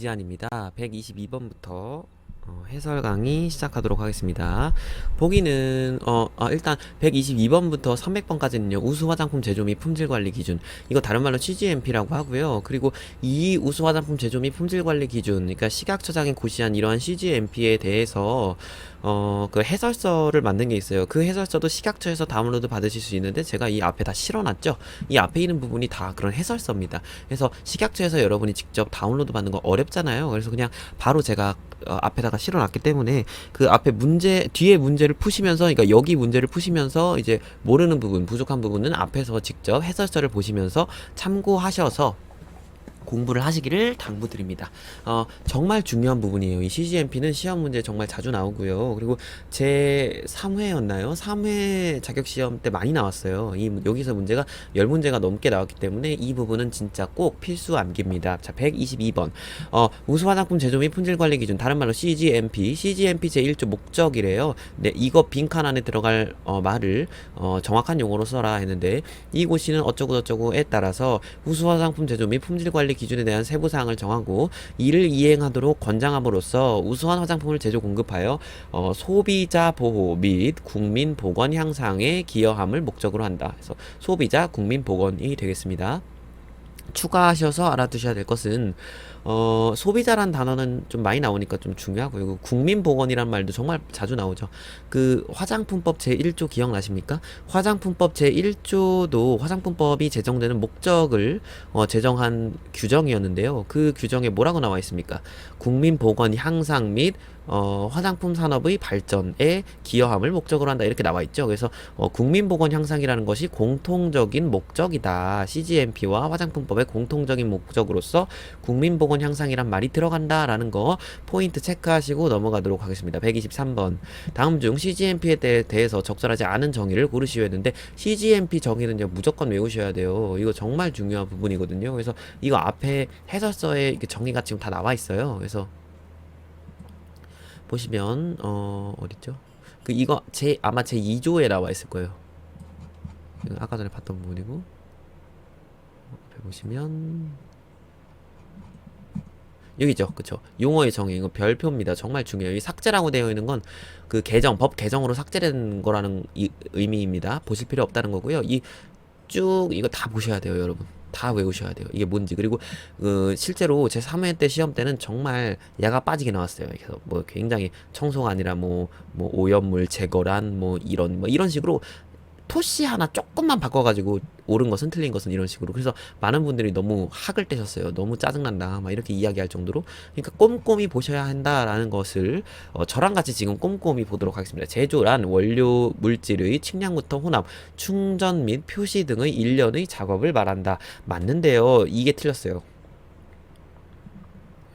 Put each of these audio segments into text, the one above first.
지안입니다. 122번부터 해설 강의 시작하도록 하겠습니다. 보기는 일단 122번부터 300번까지는요. 우수 화장품 제조 및 품질 관리 기준. 이거 다른 말로 CGMP라고 하고요. 그리고 이 우수 화장품 제조 및 품질 관리 기준, 그러니까 식약처장이 고시한 이러한 CGMP에 대해서 그 해설서를 만든 게 있어요. 그 해설서도 식약처에서 다운로드 받으실 수 있는데 제가 이 앞에 다 실어놨죠. 이 앞에 있는 부분이 다 그런 해설서입니다. 그래서 식약처에서 여러분이 직접 다운로드 받는 거 어렵잖아요. 그래서 그냥 바로 제가 앞에다가 실어놨기 때문에 그 앞에 뒤에 문제를 푸시면서, 그러니까 여기 문제를 푸시면서 이제 모르는 부분, 부족한 부분은 앞에서 직접 해설서를 보시면서 참고하셔서 공부를 하시기를 당부드립니다. 정말 중요한 부분이에요. 이 CGMP는 시험 문제 정말 자주 나오고요. 그리고 제 3회였나요? 3회 자격시험 때 많이 나왔어요. 여기서 문제가 10문제가 넘게 나왔기 때문에 이 부분은 진짜 꼭 필수 암기입니다. 자, 122번. 우수 화장품 제조 및 품질 관리 기준, 다른 말로 CGMP. CGMP 제1조 목적이래요. 네, 이거 빈칸 안에 들어갈 말을 정확한 용어로 써라 했는데, 이 고시는 어쩌고저쩌고에 따라서 우수 화장품 제조 및 품질 관리 기준에 대한 세부 사항을 정하고 이를 이행하도록 권장함으로써 우수한 화장품을 제조 공급하여 소비자 보호 및 국민 보건 향상에 기여함을 목적으로 한다. 그래서 소비자 국민 보건이 되겠습니다. 추가하셔서 알아두셔야 될 것은 소비자란 단어는 좀 많이 나오니까 좀 중요하고요. 국민보건이란 말도 정말 자주 나오죠. 그 화장품법 제1조 기억나십니까? 화장품법 제1조도 화장품법이 제정되는 목적을 제정한 규정이었는데요. 그 규정에 뭐라고 나와 있습니까? 국민보건 향상 및 화장품 산업의 발전에 기여함을 목적으로 한다, 이렇게 나와 있죠. 그래서 국민보건 향상이라는 것이 공통적인 목적이다. CGMP와 화장품법의 공통적인 목적으로서 국민보건 향상이란 말이 들어간다라는 거 포인트 체크하시고 넘어가도록 하겠습니다. 123번. 다음 중 CGMP에 대해서 적절하지 않은 정의를 고르시오 했는데, CGMP 정의는요 무조건 외우셔야 돼요. 이거 정말 중요한 부분이거든요. 그래서 이거 앞에 해설서에 정의가 지금 다 나와 있어요. 그래서 보시면 어딨죠? 이거 아마 제 2조에 나와 있을 거예요. 아까 전에 봤던 부분이고, 앞에 보시면 여기죠, 그쵸? 용어의 정의, 이거 별표입니다. 정말 중요해요. 이 삭제라고 되어 있는 건 그 법 개정으로 삭제된 거라는 의미입니다. 보실 필요 없다는 거고요. 이거 다 보셔야 돼요, 여러분. 다 외우셔야 돼요. 이게 뭔지. 그리고 실제로 제 3회 때 시험 때는 정말 야가 빠지게 나왔어요. 그래서 뭐 굉장히 청소가 아니라 뭐 오염물 제거란 이런 식으로 토시 하나 조금만 바꿔가지고 옳은 것은 틀린 것은 이런 식으로. 그래서 많은 분들이 너무 학을 떼셨어요. 너무 짜증난다 막 이렇게 이야기할 정도로. 그러니까 꼼꼼히 보셔야 한다라는 것을 저랑 같이 지금 꼼꼼히 보도록 하겠습니다. 제조란 원료 물질의 측량부터 혼합, 충전 및 표시 등의 일련의 작업을 말한다. 맞는데요, 이게 틀렸어요.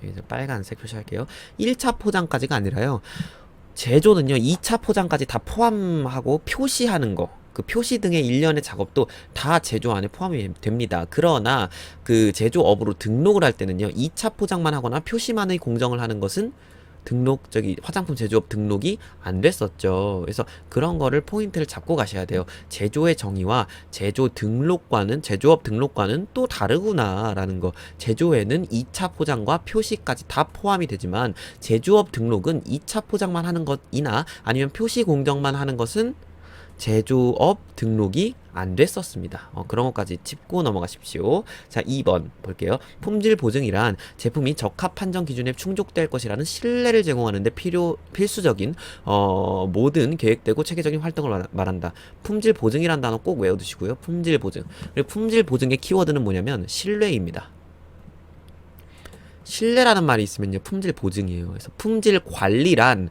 이제 빨간색 표시할게요. 1차 포장까지가 아니라요, 제조는요 2차 포장까지 다 포함하고 표시하는 거, 그 표시 등의 일련의 작업도 다 제조 안에 포함이 됩니다. 그러나 그 제조업으로 등록을 할 때는요 2차 포장만 하거나 표시만의 공정을 하는 것은 화장품 제조업 등록이 안 됐었죠. 그래서 그런 거를 포인트를 잡고 가셔야 돼요. 제조의 정의와 제조업 등록과는 또 다르구나라는 거. 제조에는 2차 포장과 표시까지 다 포함이 되지만 제조업 등록은 2차 포장만 하는 것이나 아니면 표시 공정만 하는 것은 제조업 등록이 안 됐었습니다. 그런 것까지 짚고 넘어가십시오. 자, 2번 볼게요. 품질 보증이란 제품이 적합 판정 기준에 충족될 것이라는 신뢰를 제공하는데 필수적인 모든 계획되고 체계적인 활동을 말한다. 품질 보증이란 단어 꼭 외워두시고요. 품질 보증. 그리고 품질 보증의 키워드는 뭐냐면 신뢰입니다. 신뢰라는 말이 있으면요 품질 보증이에요. 그래서 품질 관리란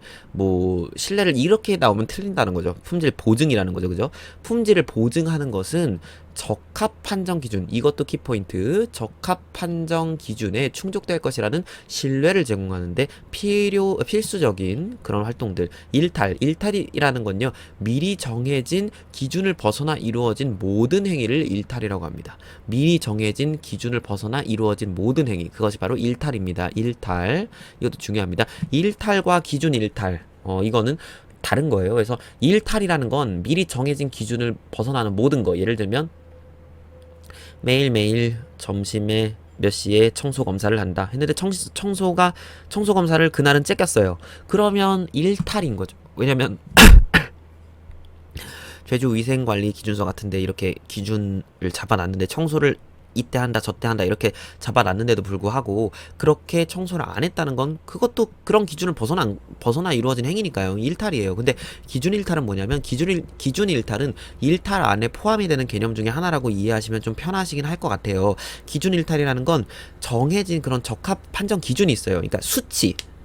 신뢰를 이렇게 나오면 틀린다는 거죠. 품질 보증이라는 거죠, 그죠? 품질을 보증하는 것은 적합 판정 기준, 이것도 키포인트. 적합 판정 기준에 충족될 것이라는 신뢰를 제공하는데 필수적인 그런 활동들. 일탈이라는 건요 미리 정해진 기준을 벗어나 이루어진 모든 행위를 일탈이라고 합니다. 미리 정해진 기준을 벗어나 이루어진 모든 행위, 그것이 바로 일탈입니다. 일탈. 이것도 중요합니다. 일탈과 기준 일탈, 이거는 다른 거예요. 그래서 일탈이라는 건 미리 정해진 기준을 벗어나는 모든 거. 예를 들면 매일매일 점심에 몇 시에 청소 검사를 한다 했는데 청소 검사를 그날은 째꼈어요. 그러면 일탈인 거죠. 왜냐면 제주위생관리 기준서 같은데 이렇게 기준을 잡아놨는데 청소를 이때 한다 저때 한다 이렇게 잡아놨는데도 불구하고 그렇게 청소를 안 했다는 건 그것도 그런 기준을 벗어나 이루어진 행위니까요. 일탈이에요. 근데 기준 일탈은 뭐냐면 기준 일탈은 일탈 안에 포함이 되는 개념 중에 하나라고 이해하시면 좀 편하시긴 할 것 같아요. 기준 일탈이라는 건 정해진 그런 적합 판정 기준이 있어요. 그러니까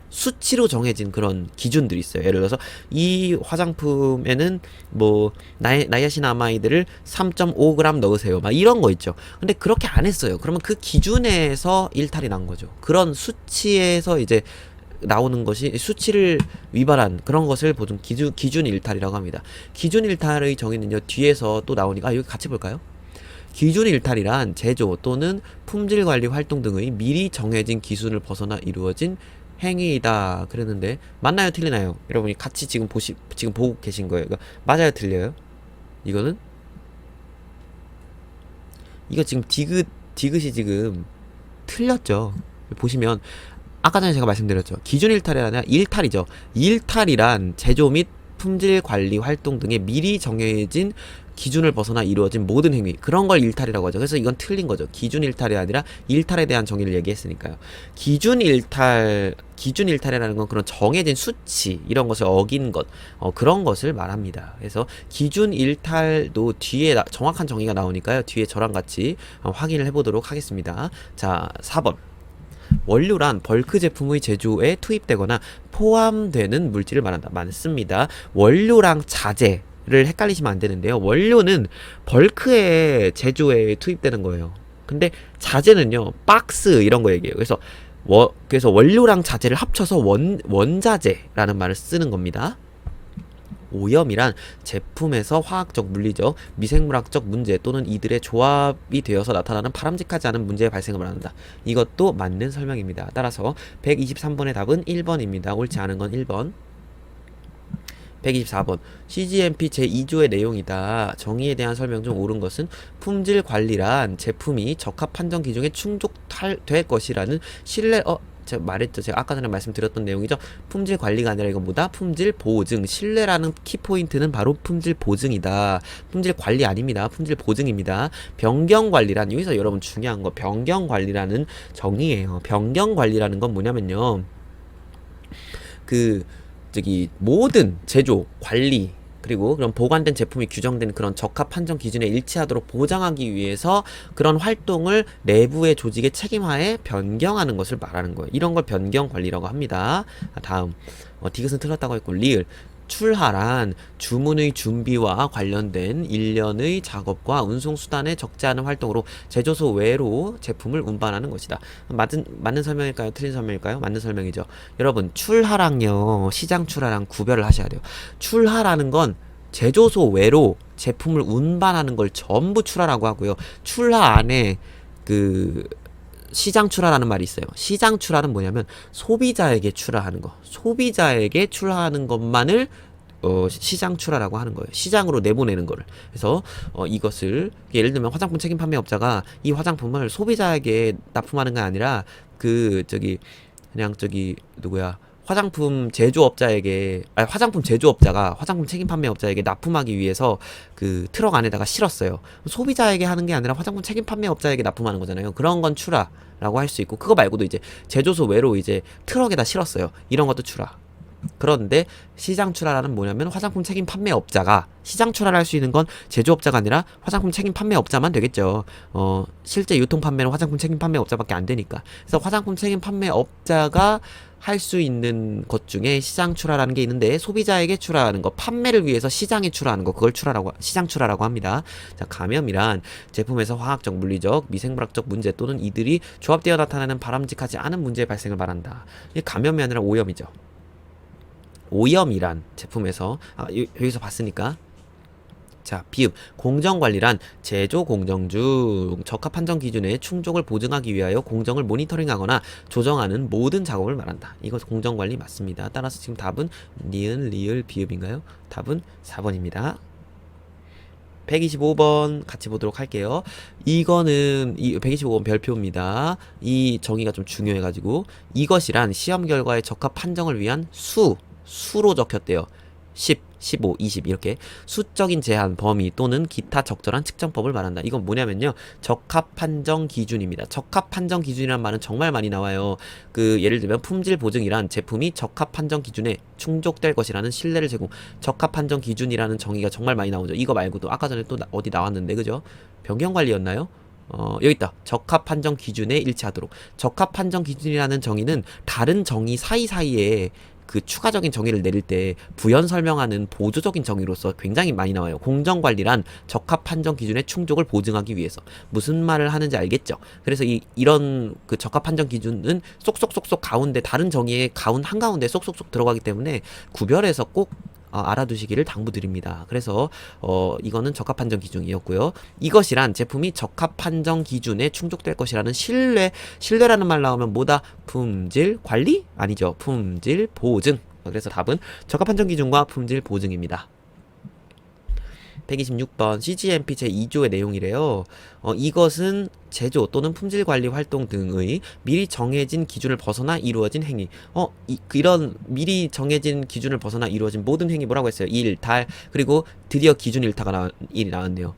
수치로 정해진 그런 기준들이 있어요. 예를 들어서 이 화장품에는 뭐 나이아신아마이드를 3.5g 넣으세요. 막 이런 거 있죠. 근데 그렇게 안 했어요. 그러면 그 기준에서 일탈이 난 거죠. 그런 수치에서 이제 나오는 것이 수치를 위반한 그런 것을 보통 기준 일탈이라고 합니다. 기준 일탈의 정의는요. 뒤에서 또 나오니까 여기 같이 볼까요? 기준 일탈이란 제조 또는 품질 관리 활동 등의 미리 정해진 기준을 벗어나 이루어진 행위이다 그랬는데 맞나요 틀리나요? 여러분이 같이 지금 보고 계신 거예요. 맞아요 틀려요? 이거는 이거 지금 디귿이 지금 틀렸죠. 보시면 아까 전에 제가 말씀드렸죠. 기준 일탈이 아니라 일탈이죠. 일탈이란 제조 및 품질 관리 활동 등의 미리 정해진 기준을 벗어나 이루어진 모든 행위 그런 걸 일탈이라고 하죠. 그래서 이건 틀린 거죠. 기준 일탈이 아니라 일탈에 대한 정의를 얘기했으니까요. 기준 일탈이라는 건 그런 정해진 수치 이런 것을 어긴 것 그런 것을 말합니다. 그래서 기준 일탈도 뒤에 정확한 정의가 나오니까요. 뒤에 저랑 같이 확인을 해보도록 하겠습니다. 자 4번 원료란 벌크 제품의 제조에 투입되거나 포함되는 물질을 말한다. 맞습니다. 원료랑 자재를 헷갈리시면 안 되는데요. 원료는 벌크의 제조에 투입되는 거예요. 근데 자재는요, 박스 이런 거 얘기해요. 그래서 원료랑 자재를 합쳐서 원자재라는 말을 쓰는 겁니다. 오염이란 제품에서 화학적, 물리적, 미생물학적 문제 또는 이들의 조합이 되어서 나타나는 바람직하지 않은 문제의 발생을 말한다. 이것도 맞는 설명입니다. 따라서 123번의 답은 1번입니다. 옳지 않은 건 1번. 124번 CGMP 제2조의 내용이다. 정의에 대한 설명 중 옳은 것은 품질 관리란 제품이 적합 판정 기준에 충족될 것이라는 신뢰 제가 말했죠. 제가 아까 전에 말씀드렸던 내용이죠. 품질 관리가 아니라 이건 뭐다? 품질 보증. 신뢰라는 키포인트는 바로 품질 보증이다. 품질 관리 아닙니다. 품질 보증입니다. 변경 관리란 여기서 여러분 중요한 거 변경 관리라는 정의예요. 변경 관리라는 건 뭐냐면요. 모든 제조, 관리 그리고 그런 보관된 제품이 규정된 그런 적합 판정 기준에 일치하도록 보장하기 위해서 그런 활동을 내부의 조직의 책임하에 변경하는 것을 말하는 거예요. 이런 걸 변경 관리라고 합니다. 다음 디귿은 틀렸다고 했고 리을 출하란 주문의 준비와 관련된 일련의 작업과 운송수단에 적지 않은 활동으로 제조소 외로 제품을 운반하는 것이다. 맞는 설명일까요? 틀린 설명일까요? 맞는 설명이죠. 여러분 출하랑요 시장 출하랑 구별을 하셔야 돼요. 출하라는 건 제조소 외로 제품을 운반하는 걸 전부 출하라고 하고요. 출하 안에 시장 출하라는 말이 있어요. 시장 출하는 뭐냐면 소비자에게 출하하는 거. 소비자에게 출하하는 것만을 시장 출하라고 하는 거예요. 시장으로 내보내는 거를. 그래서 이것을 예를 들면 화장품 책임 판매업자가 이 화장품을 소비자에게 납품하는 게 아니라 화장품 제조업자가 화장품 책임 판매업자에게 납품하기 위해서 그 트럭 안에다가 실었어요. 소비자에게 하는 게 아니라 화장품 책임 판매업자에게 납품하는 거잖아요. 그런 건 출하라고 할 수 있고 그거 말고도 이제 제조소 외로 이제 트럭에다 실었어요. 이런 것도 출하. 그런데 시장 출하라는 뭐냐면 화장품 책임 판매업자가 시장 출하를 할 수 있는 건 제조업자가 아니라 화장품 책임 판매업자만 되겠죠. 실제 유통 판매는 화장품 책임 판매업자밖에 안 되니까. 그래서 화장품 책임 판매업자가 할 수 있는 것 중에 시장 출하라는 게 있는데 소비자에게 출하하는 거, 판매를 위해서 시장에 출하하는 거, 그걸 시장 출하라고 합니다. 자, 감염이란 제품에서 화학적, 물리적, 미생물학적 문제 또는 이들이 조합되어 나타나는 바람직하지 않은 문제의 발생을 말한다. 이게 감염이 아니라 오염이죠. 오염이란 제품에서 여기서 봤으니까 자 비읍 공정관리란 제조 공정 중 적합 판정 기준의 충족을 보증하기 위하여 공정을 모니터링하거나 조정하는 모든 작업을 말한다. 이거 공정관리 맞습니다. 따라서 지금 답은 니은 리을 비읍인가요? 답은 4번입니다. 125번 같이 보도록 할게요. 이거는 이 125번 별표입니다. 이 정의가 좀 중요해가지고 이것이란 시험 결과의 적합 판정을 위한 수로 적혔대요. 10, 15, 20 이렇게 수적인 제한, 범위 또는 기타 적절한 측정법을 말한다. 이건 뭐냐면요. 적합 판정 기준입니다. 적합 판정 기준이라는 말은 정말 많이 나와요. 예를 들면 품질 보증이란 제품이 적합 판정 기준에 충족될 것이라는 신뢰를 제공. 적합 판정 기준이라는 정의가 정말 많이 나오죠. 이거 말고도 아까 전에 또 어디 나왔는데 그죠? 변경 관리였나요? 여기 있다. 적합 판정 기준에 일치하도록. 적합 판정 기준이라는 정의는 다른 정의 사이사이에 추가적인 정의를 내릴 때 부연 설명하는 보조적인 정의로서 굉장히 많이 나와요. 공정관리란 적합 판정 기준의 충족을 보증하기 위해서. 무슨 말을 하는지 알겠죠? 그래서 이런 적합 판정 기준은 쏙쏙쏙쏙 가운데 다른 정의의 한가운데 쏙쏙쏙 들어가기 때문에 구별해서 꼭 알아두시기를 당부드립니다. 그래서 이거는 적합 판정 기준이었고요. 이것이란 제품이 적합 판정 기준에 충족될 것이라는 신뢰라는 말 나오면 뭐다? 품질 관리? 아니죠. 품질 보증. 그래서 답은 적합 판정 기준과 품질 보증입니다. 126번 CGMP 제2조의 내용이래요. 이것은 제조 또는 품질 관리 활동 등의 미리 정해진 기준을 벗어나 이루어진 행위. 이런 미리 정해진 기준을 벗어나 이루어진 모든 행위 뭐라고 했어요? 일탈. 그리고 드디어 기준 일탈이 나왔네요.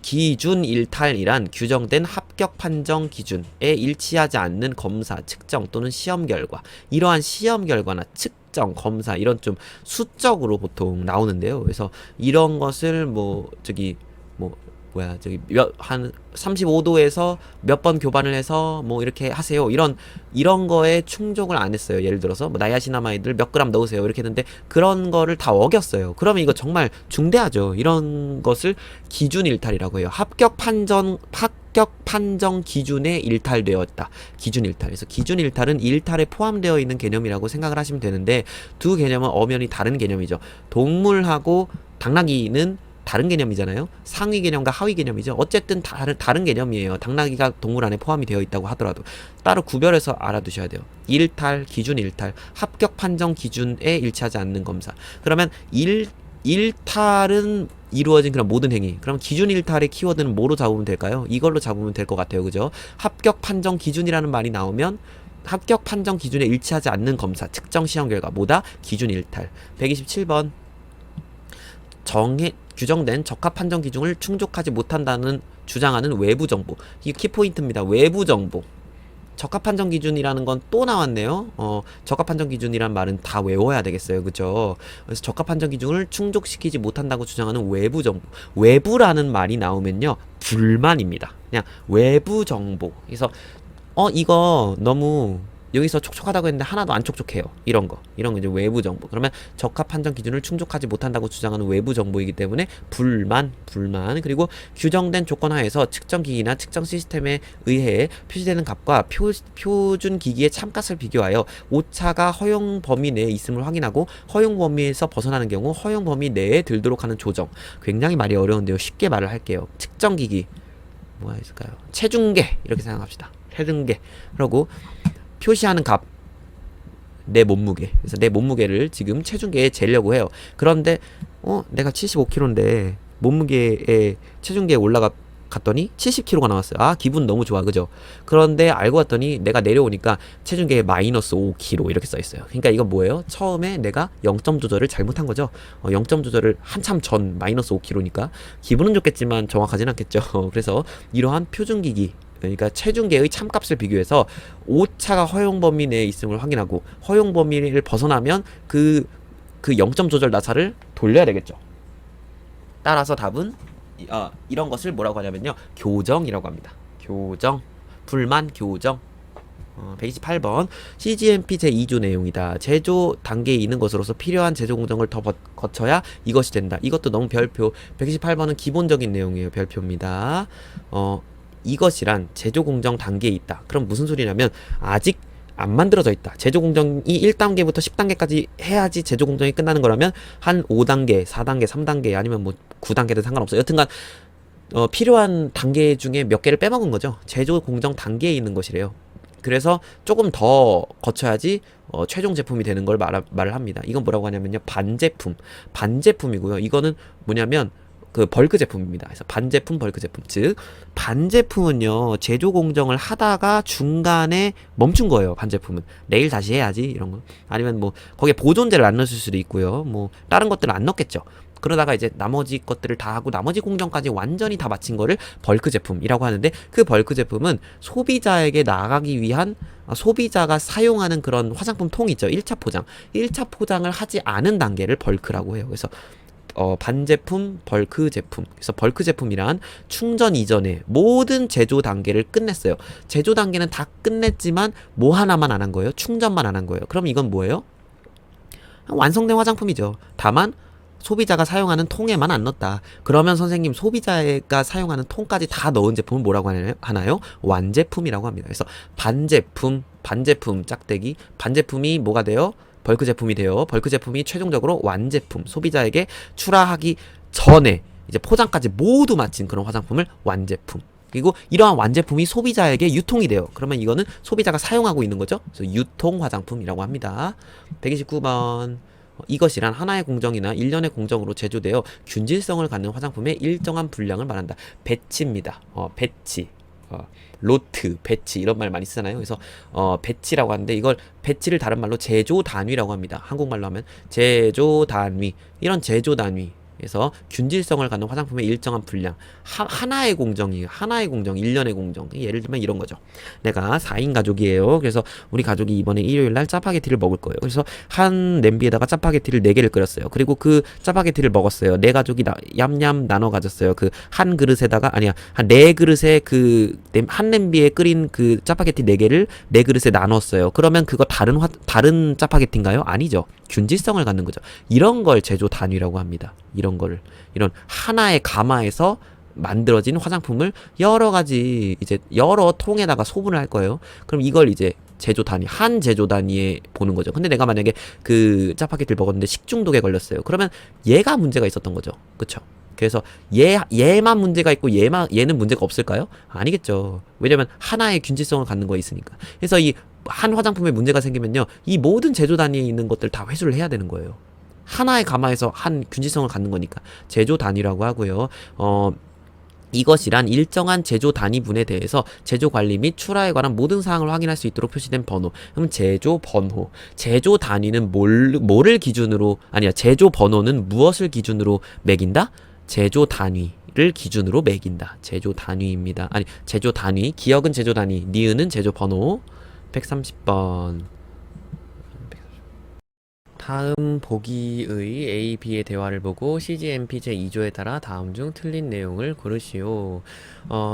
기준 일탈이란 규정된 합격 판정 기준에 일치하지 않는 검사, 측정 또는 시험 결과. 이러한 시험 결과나 측정, 검사 이런 좀 수적으로 보통 나오는데요. 그래서 이런 것을 한 35도에서 몇 번 교반을 해서 이렇게 하세요. 이런 거에 충족을 안 했어요. 예를 들어서 나야시나마이드를 몇 그램 넣으세요. 이렇게 했는데 그런 거를 다 어겼어요. 그러면 이거 정말 중대하죠. 이런 것을 기준 일탈이라고 해요. 합격 판정 기준에 일탈되었다. 기준 일탈. 그래서 기준 일탈은 일탈에 포함되어 있는 개념이라고 생각을 하시면 되는데 두 개념은 엄연히 다른 개념이죠. 동물하고 당나귀는 다른 개념이잖아요. 상위 개념과 하위 개념이죠. 어쨌든 다른 개념이에요. 당나귀가 동물 안에 포함이 되어 있다고 하더라도 따로 구별해서 알아두셔야 돼요. 일탈, 기준 일탈, 합격 판정 기준에 일치하지 않는 검사. 그러면 일탈은 이루어진 그런 모든 행위. 그럼 기준 일탈의 키워드는 뭐로 잡으면 될까요? 이걸로 잡으면 될 것 같아요. 그죠? 합격 판정 기준이라는 말이 나오면 합격 판정 기준에 일치하지 않는 검사, 측정 시험 결과 뭐다? 기준 일탈. 127번 규정된 적합 판정 기준을 충족하지 못한다는 주장하는 외부 정보. 이게 키포인트입니다. 외부 정보. 적합 판정 기준이라는 건 또 나왔네요. 적합 판정 기준이란 말은 다 외워야 되겠어요. 그죠? 그래서 적합 판정 기준을 충족시키지 못한다고 주장하는 외부 정보. 외부라는 말이 나오면요. 불만입니다. 그냥 외부 정보. 그래서 이거 너무 여기서 촉촉하다고 했는데 하나도 안 촉촉해요. 이런 거 이제 외부 정보. 그러면 적합 판정 기준을 충족하지 못한다고 주장하는 외부 정보이기 때문에 불만. 그리고 규정된 조건 하에서 측정 기기나 측정 시스템에 의해 표시되는 값과 표준 기기의 참값을 비교하여 오차가 허용 범위 내에 있음을 확인하고 허용 범위에서 벗어나는 경우 허용 범위 내에 들도록 하는 조정. 굉장히 말이 어려운데요. 쉽게 말을 할게요. 측정 기기 뭐가 있을까요? 체중계 이렇게 생각합시다. 체중계. 그리고 표시하는 값, 내 몸무게. 그래서 내 몸무게를 지금 체중계에 재려고 해요. 그런데 내가 75kg인데 몸무게에 체중계에 올라갔더니 70kg가 나왔어요. 기분 너무 좋아. 그죠? 그런데 알고 봤더니 내가 내려오니까 체중계에 마이너스 5kg 이렇게 써 있어요. 그러니까 이건 뭐예요? 처음에 내가 0점 조절을 잘못한 거죠. 0점 조절을 한참 전 마이너스 5kg니까 기분은 좋겠지만 정확하진 않겠죠. 그래서 이러한 표준기기, 그러니까 체중계의 참값을 비교해서 오차가 허용 범위 내에 있음을 확인하고 허용 범위를 벗어나면 그 0점 조절 나사를 돌려야 되겠죠. 따라서 답은 이런 것을 뭐라고 하냐면요. 교정이라고 합니다. 교정. 불만 교정. 128번 CGMP 제2조 내용이다. 제조 단계에 있는 것으로서 필요한 제조 공정을 더 거쳐야 이것이 된다. 이것도 너무 별표. 128번은 기본적인 내용이에요. 별표입니다. 이것이란 제조 공정 단계에 있다. 그럼 무슨 소리냐면 아직 안 만들어져 있다. 제조 공정이 1단계부터 10단계까지 해야지 제조 공정이 끝나는 거라면 한 5단계, 4단계, 3단계 아니면 9단계든 상관없어요. 여튼간 필요한 단계 중에 몇 개를 빼먹은 거죠. 제조 공정 단계에 있는 것이래요. 그래서 조금 더 거쳐야지 최종 제품이 되는 걸 말을 합니다. 이건 뭐라고 하냐면요. 반제품이고요. 이거는 뭐냐면 그 벌크 제품입니다. 그래서 반제품, 벌크 제품. 즉, 반제품은요, 제조 공정을 하다가 중간에 멈춘 거예요. 반제품은. 내일 다시 해야지, 이런 거. 아니면 뭐, 거기에 보존제를 안 넣을 수도 있고요. 뭐, 다른 것들을 안 넣겠죠. 그러다가 이제 나머지 것들을 다 하고 나머지 공정까지 완전히 다 마친 거를 벌크 제품이라고 하는데, 그 벌크 제품은 소비자에게 나가기 위한 소비자가 사용하는 그런 화장품 통 있죠. 1차 포장. 1차 포장을 하지 않은 단계를 벌크라고 해요. 그래서 반제품, 벌크 제품. 그래서 벌크 제품이란 충전 이전에 모든 제조 단계를 끝냈어요. 제조 단계는 다 끝냈지만 뭐 하나만 안 한 거예요? 충전만 안 한 거예요. 그럼 이건 뭐예요? 완성된 화장품이죠. 다만 소비자가 사용하는 통에만 안 넣었다. 그러면 선생님, 소비자가 사용하는 통까지 다 넣은 제품을 뭐라고 하나요? 완제품이라고 합니다. 그래서 반제품 짝대기, 반제품이 뭐가 돼요? 벌크 제품이 돼요. 벌크 제품이 최종적으로 완제품, 소비자에게 출하하기 전에 이제 포장까지 모두 마친 그런 화장품을 완제품. 그리고 이러한 완제품이 소비자에게 유통이 돼요. 그러면 이거는 소비자가 사용하고 있는 거죠. 그래서 유통 화장품이라고 합니다. 129번. 이것이란 하나의 공정이나 일련의 공정으로 제조되어 균질성을 갖는 화장품의 일정한 분량을 말한다. 배치입니다. 배치. 로트, 배치 이런 말 많이 쓰잖아요. 그래서 배치라고 하는데 이걸 배치를 다른 말로 제조 단위라고 합니다. 한국말로 하면 제조 단위. 이런 제조 단위. 그래서 균질성을 갖는 화장품의 일정한 분량. 하나의 공정이에요. 하나의 공정, 일련의 공정. 예를 들면 이런 거죠. 내가 4인 가족이에요. 그래서 우리 가족이 이번에 일요일 날 짜파게티를 먹을 거예요. 그래서 한 냄비에다가 짜파게티를 4개를 끓였어요. 그리고 그 짜파게티를 먹었어요. 네 가족이 얌얌 나눠 가졌어요. 그 한 그릇에다가, 아니야, 한 4그릇에 한 냄비에 끓인 그 짜파게티 4개를 4그릇에 나눴어요. 그러면 그거 다른 짜파게티인가요? 아니죠. 균질성을 갖는 거죠. 이런 걸 제조 단위라고 합니다. 이런 하나의 가마에서 만들어진 화장품을 여러 가지 이제 여러 통에다가 소분을 할 거예요. 그럼 이걸 이제 제조 단위, 한 제조 단위에 보는 거죠. 근데 내가 만약에 그 짜파게티를 먹었는데 식중독에 걸렸어요. 그러면 얘가 문제가 있었던 거죠. 그쵸? 그래서 얘만 문제가 있고 얘는 문제가 없을까요? 아니겠죠. 왜냐면 하나의 균질성을 갖는 거 있으니까. 그래서 이 한 화장품에 문제가 생기면요, 이 모든 제조 단위에 있는 것들 다 회수를 해야 되는 거예요. 하나의 가마에서 한 균질성을 갖는 거니까 제조 단위라고 하고요. 이것이란 일정한 제조 단위분에 대해서 제조 관리 및 출하에 관한 모든 사항을 확인할 수 있도록 표시된 번호. 그럼 제조 번호. 제조 단위는 뭐를 기준으로, 아니야, 제조 번호는 무엇을 기준으로 매긴다? 제조 단위를 기준으로 매긴다. 제조 단위입니다. 아니, 제조 단위. 기억은 제조 단위, 니은은 제조 번호. 130번. 다음 보기의 A, B의 대화를 보고 CGMP 제2조에 따라 다음 중 틀린 내용을 고르시오.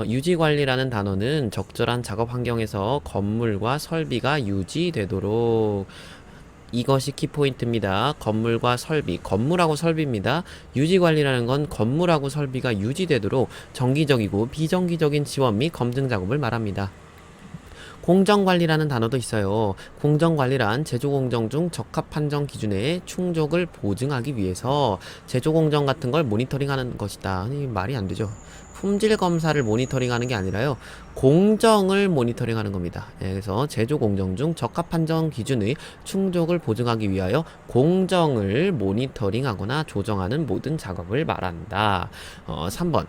유지관리라는 단어는 적절한 작업 환경에서 건물과 설비가 유지되도록, 이것이 키포인트입니다. 건물과 설비, 건물하고 설비입니다. 유지관리라는 건 건물하고 설비가 유지되도록 정기적이고 비정기적인 지원 및 검증 작업을 말합니다. 공정관리라는 단어도 있어요. 공정관리란 제조공정 중 적합 판정 기준의 충족을 보증하기 위해서 제조공정 같은 걸 모니터링하는 것이다. 아니, 말이 안 되죠. 품질 검사를 모니터링하는 게 아니라요, 공정을 모니터링하는 겁니다. 그래서 제조공정 중 적합 판정 기준의 충족을 보증하기 위하여 공정을 모니터링하거나 조정하는 모든 작업을 말한다. 3번.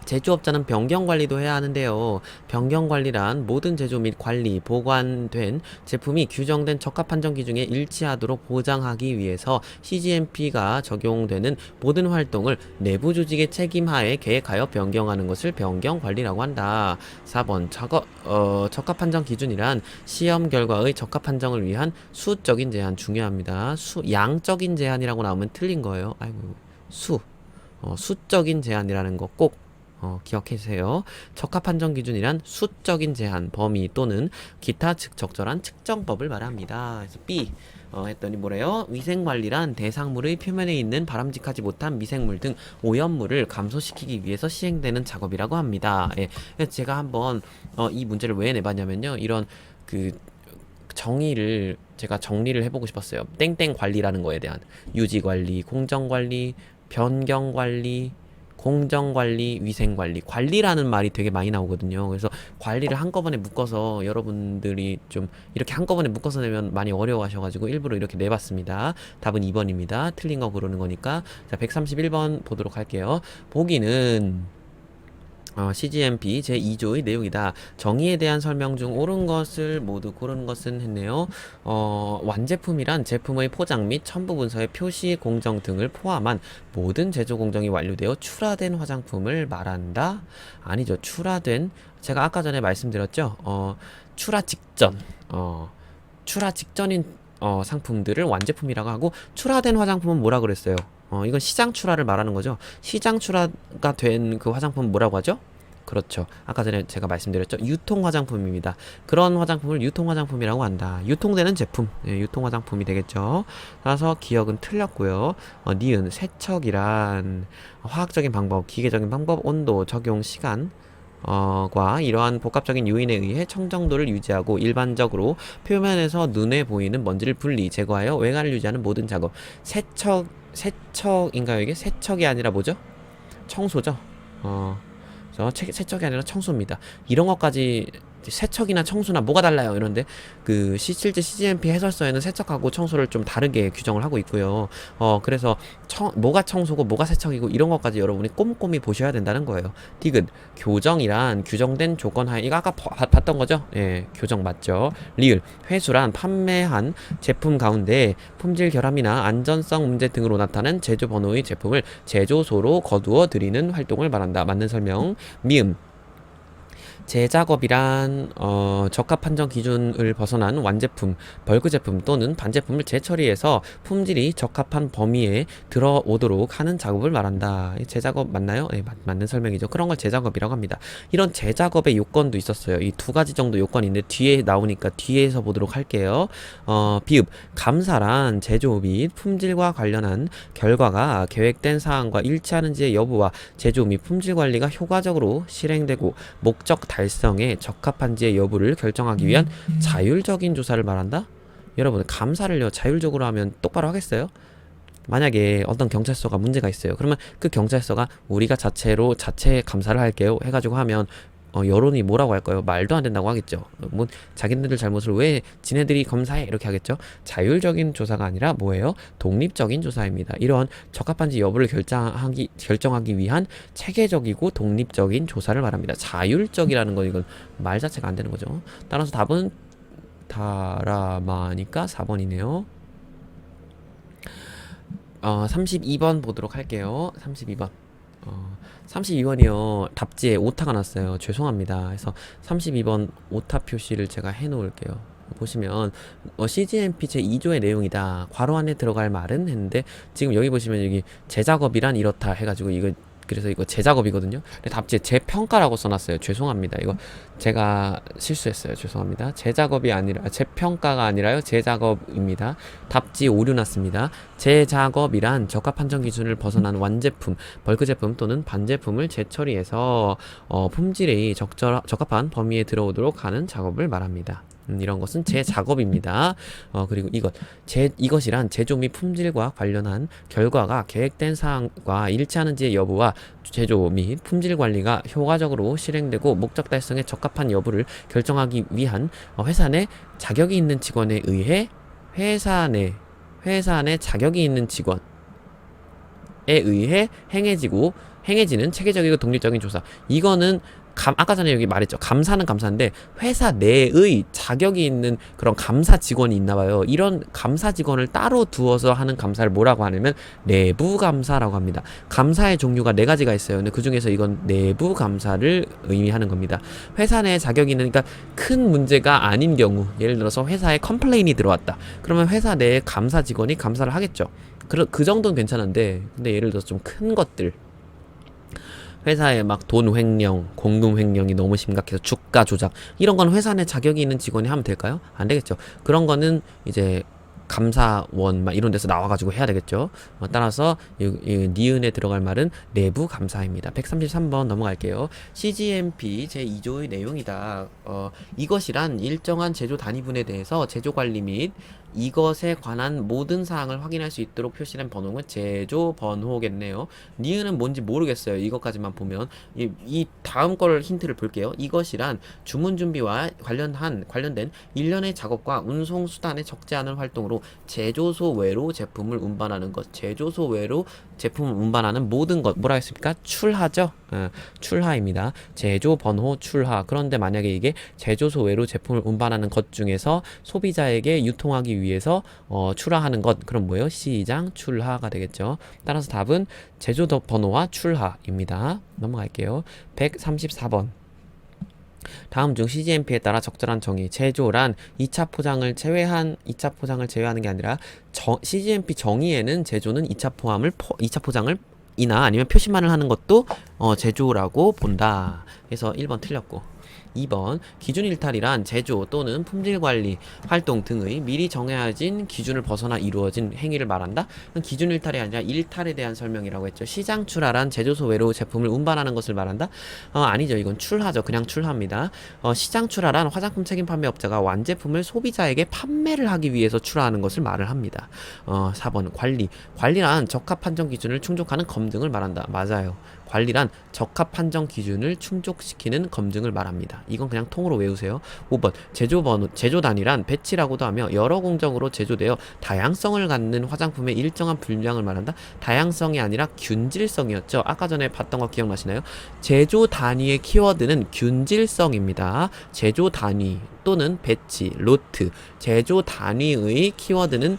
제조업자는 변경관리도 해야 하는데요. 변경관리란 모든 제조 및 관리, 보관된 제품이 규정된 적합한정 기준에 일치하도록 보장하기 위해서 CGMP가 적용되는 모든 활동을 내부 조직의 책임하에 계획하여 변경하는 것을 변경관리라고 한다. 4번. 적합한정 기준이란 시험 결과의 적합한정을 위한 수적인 제한, 중요합니다. 양적인 제한이라고 나오면 틀린 거예요. 아이고, 수적인 제한이라는 거 꼭 기억해주세요. 적합한정 기준이란 수적인 제한, 범위 또는 기타 적절한 측정법을 말합니다. 그래서 B 했더니 뭐래요? 위생관리란 대상물의 표면에 있는 바람직하지 못한 미생물 등 오염물을 감소시키기 위해서 시행되는 작업이라고 합니다. 예. 그래서 제가 한번 이 문제를 왜 내봤냐면요, 이런 제가 정리를 해보고 싶었어요. 땡땡 관리라는 거에 대한 유지관리, 공정관리, 변경관리, 공정관리, 위생관리. 관리라는 말이 되게 많이 나오거든요. 그래서 관리를 한꺼번에 묶어서 여러분들이 좀 이렇게 한꺼번에 묶어서 내면 많이 어려워하셔가지고 일부러 이렇게 내봤습니다. 답은 2번입니다. 틀린 거 고르는 거니까. 자, 131번 보도록 할게요. 보기는 CGMP 제2조의 내용이다. 정의에 대한 설명 중 옳은 것을 모두 고르는 것은 했네요. 완제품이란 제품의 포장 및 첨부 문서의 표시 공정 등을 포함한 모든 제조 공정이 완료되어 출하된 화장품을 말한다. 아니죠. 출하된, 제가 아까 전에 말씀드렸죠. 출하 직전, 출하 직전인 상품들을 완제품이라고 하고, 출하된 화장품은 뭐라 그랬어요? 이건 시장 출하를 말하는 거죠. 시장 출하가 된 그 화장품은 뭐라고 하죠? 그렇죠. 아까 전에 제가 말씀드렸죠. 유통 화장품입니다. 그런 화장품을 유통 화장품이라고 한다. 유통되는 제품, 유통 화장품이 되겠죠. 따라서 기억은 틀렸고요. 니은, 세척이란 화학적인 방법, 기계적인 방법, 온도, 적용 시간, 과 이러한 복합적인 요인에 의해 청정도를 유지하고 일반적으로 표면에서 눈에 보이는 먼지를 분리, 제거하여 외관을 유지하는 모든 작업. 세척인가요, 이게? 세척이 아니라 뭐죠? 청소죠? 세척이 아니라 청소입니다. 이런 것까지 세척이나 청소나 뭐가 달라요? 이런데 실제 CGMP 해설서에는 세척하고 청소를 좀 다르게 규정을 하고 있고요. 그래서 뭐가 청소고 뭐가 세척이고 이런 것까지 여러분이 꼼꼼히 보셔야 된다는 거예요. 디귿, 교정이란 규정된 조건 하에, 이거 아까 봤던 거죠? 예, 교정 맞죠? 리을, 회수란 판매한 제품 가운데 품질 결함이나 안전성 문제 등으로 나타난 제조 번호의 제품을 제조소로 거두어 들이는 활동을 말한다. 맞는 설명. 미음, 재작업이란 적합 판정 기준을 벗어난 완제품, 벌크 제품 또는 반제품을 재처리해서 품질이 적합한 범위에 들어오도록 하는 작업을 말한다. 재작업 맞나요? 네, 맞는 설명이죠. 그런 걸 재작업이라고 합니다. 이런 재작업의 요건도 있었어요. 이 두 가지 정도 요건이 있는데 뒤에 나오니까 뒤에서 보도록 할게요. 비읍, 감사란 제조 및 품질과 관련한 결과가 계획된 사항과 일치하는지의 여부와 제조 및 품질 관리가 효과적으로 실행되고 목적 달성에 적합한지의 여부를 결정하기 위한 자율적인 조사를 말한다? 여러분, 감사를요, 자율적으로 하면 똑바로 하겠어요? 만약에 어떤 경찰서가 문제가 있어요. 그러면 그 경찰서가 우리가 자체 감사를 할게요 해가지고 하면 여론이 뭐라고 할까요? 말도 안 된다고 하겠죠. 뭐 자기네들 잘못을 왜 지네들이 검사해 이렇게 하겠죠. 자율적인 조사가 아니라 뭐예요? 독립적인 조사입니다. 이런 적합한지 여부를 결정하기 위한 체계적이고 독립적인 조사를 말합니다. 자율적이라는 건 이건 말 자체가 안 되는 거죠. 따라서 답은 다라마니까 4번이네요. 32번 보도록 할게요. 32번. 32번이요. 답지에 오타가 났어요. 죄송합니다. 그래서 32번 오타 표시를 제가 해놓을게요. 보시면 CGMP 제2조의 내용이다. 괄호 안에 들어갈 말은 했는데 지금 여기 보시면 여기 재작업이란 이렇다 해가지고 그래서 이거 재작업이거든요. 근데 답지에 재평가라고 써놨어요. 죄송합니다. 이거 제가 실수했어요. 죄송합니다. 재작업이 아니라 재평가가 아니라요. 재작업입니다. 답지 오류 났습니다. 재작업이란 적합 판정 기준을 벗어난 완제품, 벌크 제품 또는 반제품을 재처리해서 품질의 적합한 범위에 들어오도록 하는 작업을 말합니다. 이런 것은 재작업입니다. 그리고 이것이란 제조 및 품질과 관련한 결과가 계획된 사항과 일치하는지의 여부와 제조 및 품질 관리가 효과적으로 실행되고 목적 달성에 적합한 여부를 결정하기 위한 회사 내 자격이 있는 직원에 의해 회사 내 자격이 있는 직원에 의해 행해지는 체계적이고 독립적인 조사. 이거는 아까 전에 여기 말했죠. 감사는 감사인데 회사 내의 자격이 있는 그런 감사 직원이 있나봐요. 이런 감사 직원을 따로 두어서 하는 감사를 뭐라고 하냐면 내부 감사라고 합니다. 감사의 종류가 4가지가 있어요. 근데 그 중에서 이건 내부 감사를 의미하는 겁니다. 회사 내 자격이 있는, 그러니까 큰 문제가 아닌 경우, 예를 들어서 회사에 컴플레인이 들어왔다. 그러면 회사 내의 감사 직원이 감사를 하겠죠. 그 정도는 괜찮은데, 근데 예를 들어서 좀 큰 것들, 회사에 막 돈 횡령, 공금 횡령이 너무 심각해서 주가 조작, 이런 건 회사 내 자격이 있는 직원이 하면 될까요? 안 되겠죠. 그런 거는 이제 감사원 막 이런 데서 나와가지고 해야 되겠죠. 따라서 니은에 들어갈 말은 내부 감사입니다. 133번 넘어갈게요. CGMP 제2조의 내용이다. 이것이란 일정한 제조 단위분에 대해서 제조 관리 및 이것에 관한 모든 사항을 확인할 수 있도록 표시된 번호는 제조 번호겠네요. 니은은 뭔지 모르겠어요. 이것까지만 보면 이 다음 걸 힌트를 볼게요. 이것이란 주문 준비와 관련된 일련의 작업과 운송 수단에 적지 않은 활동으로 제조소 외로 제품을 운반하는 것. 제조소 외로 제품을 운반하는 모든 것. 뭐라 했습니까? 출하죠. 출하입니다. 제조 번호 출하. 그런데 만약에 이게 제조소 외로 제품을 운반하는 것 중에서 소비자에게 유통하기 위해서 출하하는 것. 그럼 뭐예요? 시장 출하가 되겠죠. 따라서 답은 제조 번호와 출하입니다. 넘어갈게요. 134번. 다음 중 CGMP에 따라 적절한 정의. 제조란 2차 포장을 제외하는 게 아니라 CGMP 정의에는 제조는 2차 포장을 이나 아니면 표시만을 하는 것도 제조라고 본다. 그래서 1번 틀렸고. 2번 기준 일탈이란 제조 또는 품질 관리 활동 등의 미리 정해진 기준을 벗어나 이루어진 행위를 말한다. 기준 일탈이 아니라 일탈에 대한 설명이라고 했죠. 시장 출하란 제조소 외로 제품을 운반하는 것을 말한다. 아니죠. 이건 출하죠. 그냥 출하입니다. 시장 출하란 화장품 책임 판매업자가 완제품을 소비자에게 판매를 하기 위해서 출하하는 것을 말을 합니다. 4번 관리란 적합 판정 기준을 충족하는 검증을 말한다. 맞아요. 관리란 적합 판정 기준을 충족시키는 검증을 말합니다. 이건 그냥 통으로 외우세요. 5번 제조 단위란 배치라고도 하며 여러 공정으로 제조되어 다양성을 갖는 화장품의 일정한 분량을 말한다. 다양성이 아니라 균질성이었죠. 아까 전에 봤던 거 기억나시나요? 제조 단위의 키워드는 균질성입니다. 제조 단위 또는 배치, 로트, 제조 단위의 키워드는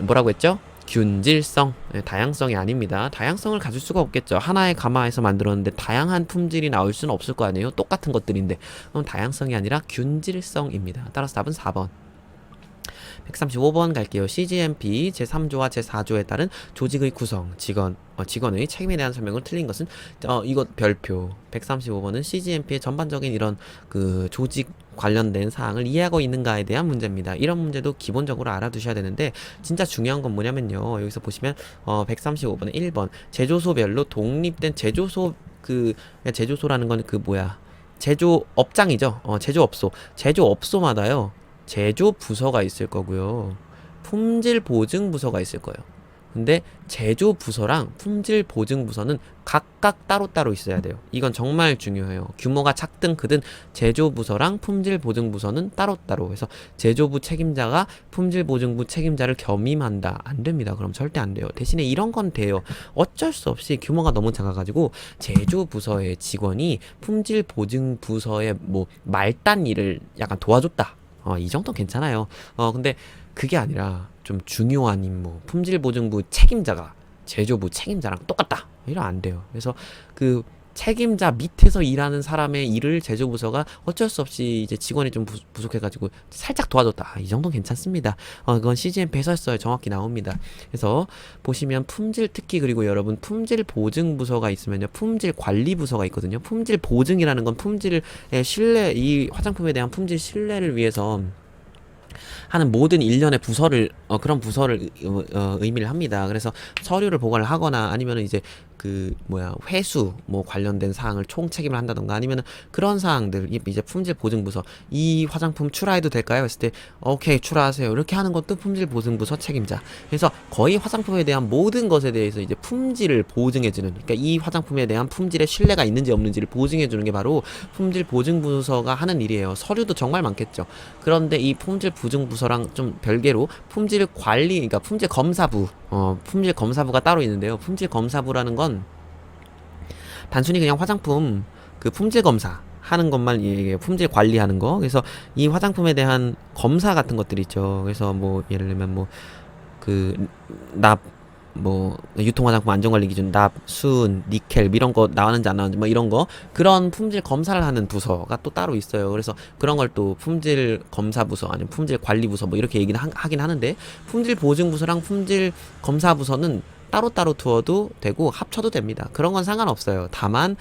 뭐라고 했죠? 균질성, 다양성이 아닙니다. 다양성을 가질 수가 없겠죠. 하나의 가마에서 만들었는데 다양한 품질이 나올 수는 없을 거 아니에요. 똑같은 것들인데. 그럼 다양성이 아니라 균질성입니다. 따라서 답은 4번. 135번 갈게요. CGMP 제3조와 제4조에 따른 조직의 구성, 직원의 책임에 대한 설명을 틀린 것은 이것 별표. 135번은 CGMP의 전반적인 이런 조직 관련된 사항을 이해하고 있는가에 대한 문제입니다. 이런 문제도 기본적으로 알아두셔야 되는데 진짜 중요한 건 뭐냐면요. 여기서 보시면 135번에 1번 제조소별로 독립된 제조소라는 건 제조업장이죠. 제조업소마다요. 제조 부서가 있을 거고요. 품질 보증 부서가 있을 거예요. 근데 제조 부서랑 품질 보증 부서는 각각 따로따로 있어야 돼요. 이건 정말 중요해요. 규모가 작든 크든 제조 부서랑 품질 보증 부서는 따로따로. 그래서 제조부 책임자가 품질 보증부 책임자를 겸임한다. 안 됩니다. 그럼 절대 안 돼요. 대신에 이런 건 돼요. 어쩔 수 없이 규모가 너무 작아가지고 제조 부서의 직원이 품질 보증 부서의 말단 일을 약간 도와줬다. 이 정도 괜찮아요. 근데 그게 아니라 좀 중요한 임무, 품질보증부 책임자가 제조부 책임자랑 똑같다. 이러면 안 돼요. 그래서 그 책임자 밑에서 일하는 사람의 일을 제조부서가 어쩔 수 없이 이제 직원이 좀 부족해가지고 살짝 도와줬다. 이 정도는 괜찮습니다. 그건 CGMP 해설서에 정확히 나옵니다. 그래서 보시면 특히 그리고 여러분 품질 보증 부서가 있으면요. 품질 관리 부서가 있거든요. 품질 보증이라는 건 품질의 신뢰, 이 화장품에 대한 품질 신뢰를 위해서 하는 모든 일련의 그런 부서를 의미를 합니다. 그래서 서류를 보관을 하거나 아니면은 이제 회수 관련된 사항을 총책임을 한다던가 아니면은 그런 사항들 이제 품질 보증 부서 이 화장품 출하해도 될까요? 했을 때 오케이 출하하세요. 이렇게 하는 것도 품질 보증 부서 책임자. 그래서 거의 화장품에 대한 모든 것에 대해서 이제 품질을 보증해주는, 그러니까 이 화장품에 대한 품질의 신뢰가 있는지 없는지를 보증해주는 게 바로 품질 보증 부서가 하는 일이에요. 서류도 정말 많겠죠. 그런데 이 품질 보증 부서랑 좀 별개로 품질 관리, 그러니까 품질 검사부가 따로 있는데요. 품질 검사부라는 건 단순히 그냥 화장품 품질 검사 하는 것만 품질 관리하는 거. 그래서 이 화장품에 대한 검사 같은 것들이 있죠. 그래서 예를 들면 유통화장품 안전관리 기준 납, 순, 니켈 이런 거 나왔는지 안 나왔는지 이런 거 그런 품질 검사를 하는 부서가 또 따로 있어요. 그래서 그런 걸 또 품질 검사 부서 아니면 품질 관리 부서 이렇게 얘기는 하긴 하는데 품질 보증 부서랑 품질 검사 부서는 따로따로 두어도 되고 합쳐도 됩니다. 그런 건 상관없어요. 다만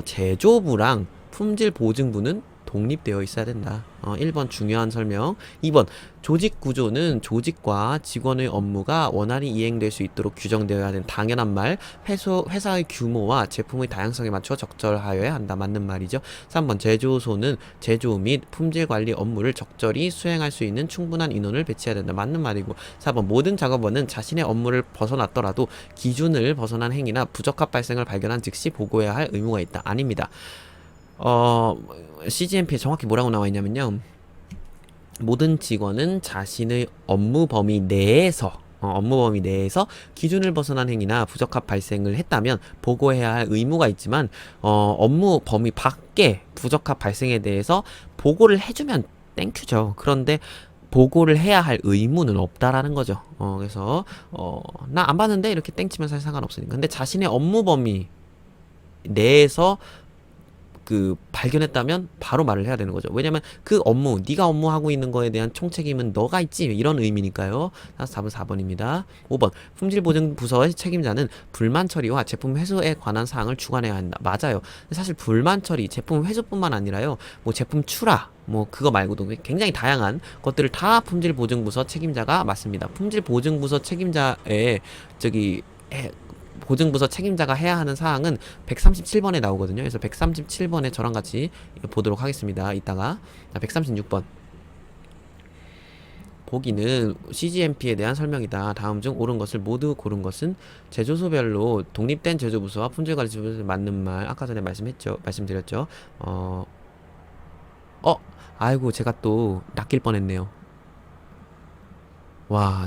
제조부랑 품질 보증부는 독립되어 있어야 된다. 1번 중요한 설명. 2번 조직 구조는 조직과 직원의 업무가 원활히 이행될 수 있도록 규정되어야 하는 당연한 말. 회사의 규모와 제품의 다양성에 맞춰 적절하여야 한다. 맞는 말이죠. 3번 제조소는 제조 및 품질 관리 업무를 적절히 수행할 수 있는 충분한 인원을 배치해야 된다. 맞는 말이고. 4번 모든 작업원은 자신의 업무를 벗어났더라도 기준을 벗어난 행위나 부적합 발생을 발견한 즉시 보고해야 할 의무가 있다. 아닙니다. CGMP에 정확히 뭐라고 나와 있냐면요. 모든 직원은 자신의 업무 범위 내에서 기준을 벗어난 행위나 부적합 발생을 했다면 보고해야 할 의무가 있지만 업무 범위 밖에 부적합 발생에 대해서 보고를 해주면 땡큐죠. 그런데 보고를 해야 할 의무는 없다라는 거죠. 그래서 나 안 봤는데 이렇게 땡치면 사실 상관없으니까. 근데 자신의 업무 범위 내에서 발견했다면 바로 말을 해야 되는 거죠. 왜냐면 그 업무, 네가 업무하고 있는 거에 대한 총책임은 너가 있지, 이런 의미니까요. 그래서 답은 4번입니다. 5번 품질보증부서의 책임자는 불만 처리와 제품 회수에 관한 사항을 주관해야 한다. 맞아요. 사실 불만 처리, 제품 회수뿐만 아니라요, 뭐 제품 출하, 뭐 그거 말고도 굉장히 다양한 것들을 다 품질보증부서 책임자가 맡습니다. 품질보증부서 책임자의 보증부서 책임자가 해야 하는 사항은 137번에 나오거든요. 그래서 137번에 저랑 같이 보도록 하겠습니다. 이따가. 136번. 보기는 CGMP에 대한 설명이다. 다음 중 옳은 것을 모두 고른 것은 제조소별로 독립된 제조부서와 품질관리부서에 맞는 말. 아까 전에 말씀드렸죠. 아이고, 제가 또 낚일 뻔했네요. 와,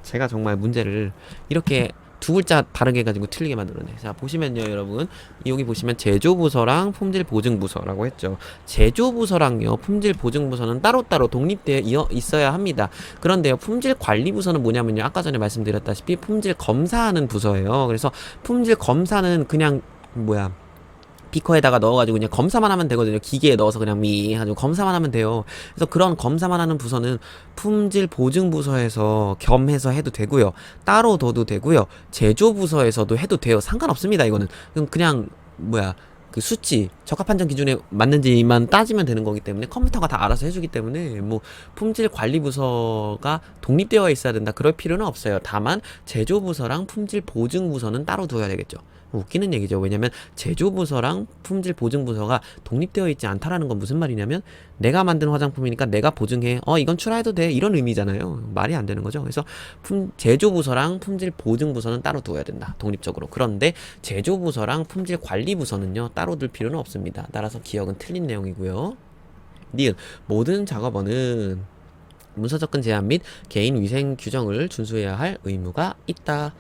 제가 정말 문제를 이렇게 두 글자 다르게 해가지고 틀리게 만들었네. 자, 보시면요, 여러분. 여기 보시면 제조부서랑 품질보증부서라고 했죠. 제조부서랑요, 품질보증부서는 따로따로 독립되어 있어야 합니다. 그런데요, 품질관리부서는 뭐냐면요, 아까 전에 말씀드렸다시피 품질 검사하는 부서예요. 그래서 품질 검사는 그냥, 비커에다가 넣어가지고 그냥 검사만 하면 되거든요. 기계에 넣어서 그냥 해가지고 검사만 하면 돼요. 그래서 그런 검사만 하는 부서는 품질보증부서에서 겸해서 해도 되고요. 따로 둬도 되고요. 제조부서에서도 해도 돼요. 상관없습니다. 이거는 그냥 그 수치, 적합한정 기준에 맞는지만 따지면 되는 거기 때문에 컴퓨터가 다 알아서 해주기 때문에 뭐 품질관리부서가 독립되어 있어야 된다, 그럴 필요는 없어요. 다만 제조부서랑 품질보증부서는 따로 둬야 되겠죠. 웃기는 얘기죠. 왜냐면 제조부서랑 품질보증부서가 독립되어 있지 않다라는 건 무슨 말이냐면 내가 만든 화장품이니까 내가 보증해, 이건 출하해도 돼, 이런 의미잖아요. 말이 안 되는 거죠. 그래서 제조부서랑 품질보증부서는 따로 두어야 된다, 독립적으로. 그런데 제조부서랑 품질관리부서는요, 따로 둘 필요는 없습니다. 따라서 기억은 틀린 내용이고요. 니은 모든 작업원은 문서 접근 제한 및 개인 위생 규정을 준수해야 할 의무가 있다.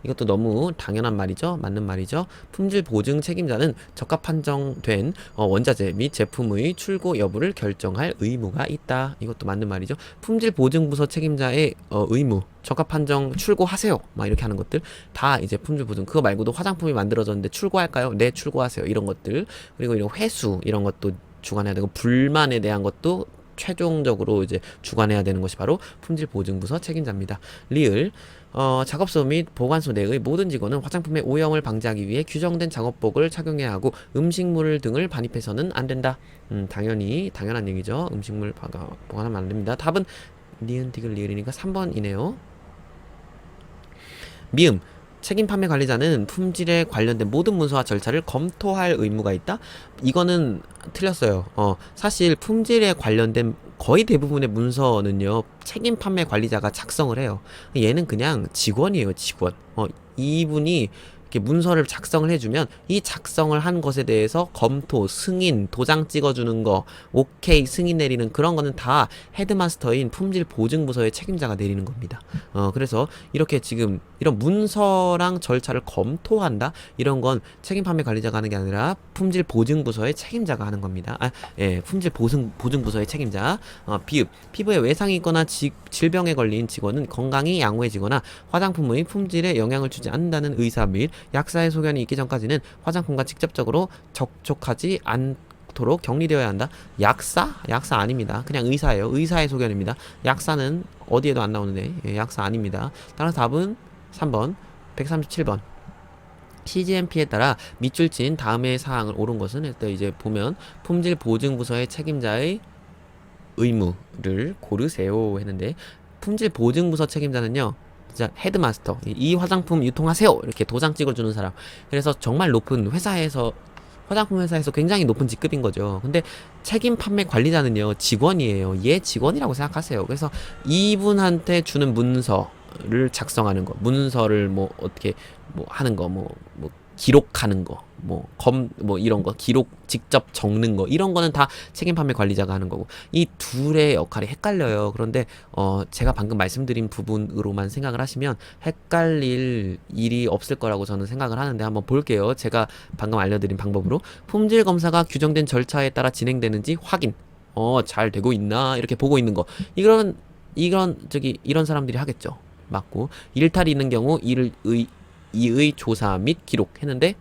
이것도 너무 당연한 말이죠. 맞는 말이죠. 품질 보증 책임자는 적합 한정된 원자재 및 제품의 출고 여부를 결정할 의무가 있다. 이것도 맞는 말이죠. 품질 보증부서 책임자의 의무, 적합 한정 출고하세요, 막 이렇게 하는 것들 다 이제 품질 보증. 그거 말고도 화장품이 만들어졌는데 출고할까요? 네, 출고하세요. 이런 것들. 그리고 이런 회수, 이런 것도 주관해야 되고, 불만에 대한 것도 최종적으로 이제 주관해야 되는 것이 바로 품질보증부서 책임자입니다. 리을 작업소 및 보관소 내의 모든 직원은 화장품의 오염을 방지하기 위해 규정된 작업복을 착용해야 하고 음식물 등을 반입해서는 안 된다. 당연한 얘기죠. 음식물 보관하면 안 됩니다. 답은 니은 디귿 리을이니까 3번이네요. 미음 책임 판매 관리자는 품질에 관련된 모든 문서와 절차를 검토할 의무가 있다? 이거는 틀렸어요. 사실 품질에 관련된 거의 대부분의 문서는요, 책임 판매 관리자가 작성을 해요. 얘는 그냥 직원이에요, 직원. 이분이 이렇게 문서를 작성을 해주면 이 작성을 한 것에 대해서 검토, 승인, 도장 찍어주는 거, 오케이, 승인 내리는 그런 거는 다 헤드마스터인 품질보증부서의 책임자가 내리는 겁니다. 그래서 이렇게 지금 이런 문서랑 절차를 검토한다? 이런 건 책임 판매 관리자가 하는 게 아니라 품질보증부서의 책임자가 하는 겁니다. 품질보증부서의 책임자. 비읍 피부에 외상이 있거나 질병에 걸린 직원은 건강이 양호해지거나 화장품의 품질에 영향을 주지 않는다는 의사 및 약사의 소견이 있기 전까지는 화장품과 직접적으로 접촉하지 않도록 격리되어야 한다. 약사? 약사 아닙니다. 그냥 의사예요. 의사의 소견입니다. 약사는 어디에도 안 나오는데 약사 아닙니다. 따라서 답은 3번 137번 CGMP에 따라 밑줄친 다음의 사항을 옳은 것은 일단 이제 보면 품질 보증 부서의 책임자의 의무를 고르세요 했는데 품질 보증 부서 책임자는요. 진짜 헤드마스터. 이 화장품 유통하세요. 이렇게 도장 찍어주는 사람. 그래서 정말 높은 회사에서 화장품 회사에서 굉장히 높은 직급인 거죠. 근데 책임 판매 관리자는요, 직원이에요. 얘 직원이라고 생각하세요. 그래서 이분한테 주는 문서를 작성하는 거, 문서를 뭐 어떻게 뭐 하는 거, 뭐 기록하는 거, 뭐 이런 거, 기록 직접 적는 거, 이런 거는 다 책임 판매 관리자가 하는 거고, 이 둘의 역할이 헷갈려요. 그런데, 제가 방금 말씀드린 부분으로만 생각을 하시면 헷갈릴 일이 없을 거라고 저는 생각을 하는데 한번 볼게요. 제가 방금 알려드린 방법으로. 품질 검사가 규정된 절차에 따라 진행되는지 확인. 잘 되고 있나? 이렇게 보고 있는 거. 이런 사람들이 하겠죠. 맞고. 일탈이 있는 경우, 이의 조사 및 기록 했는데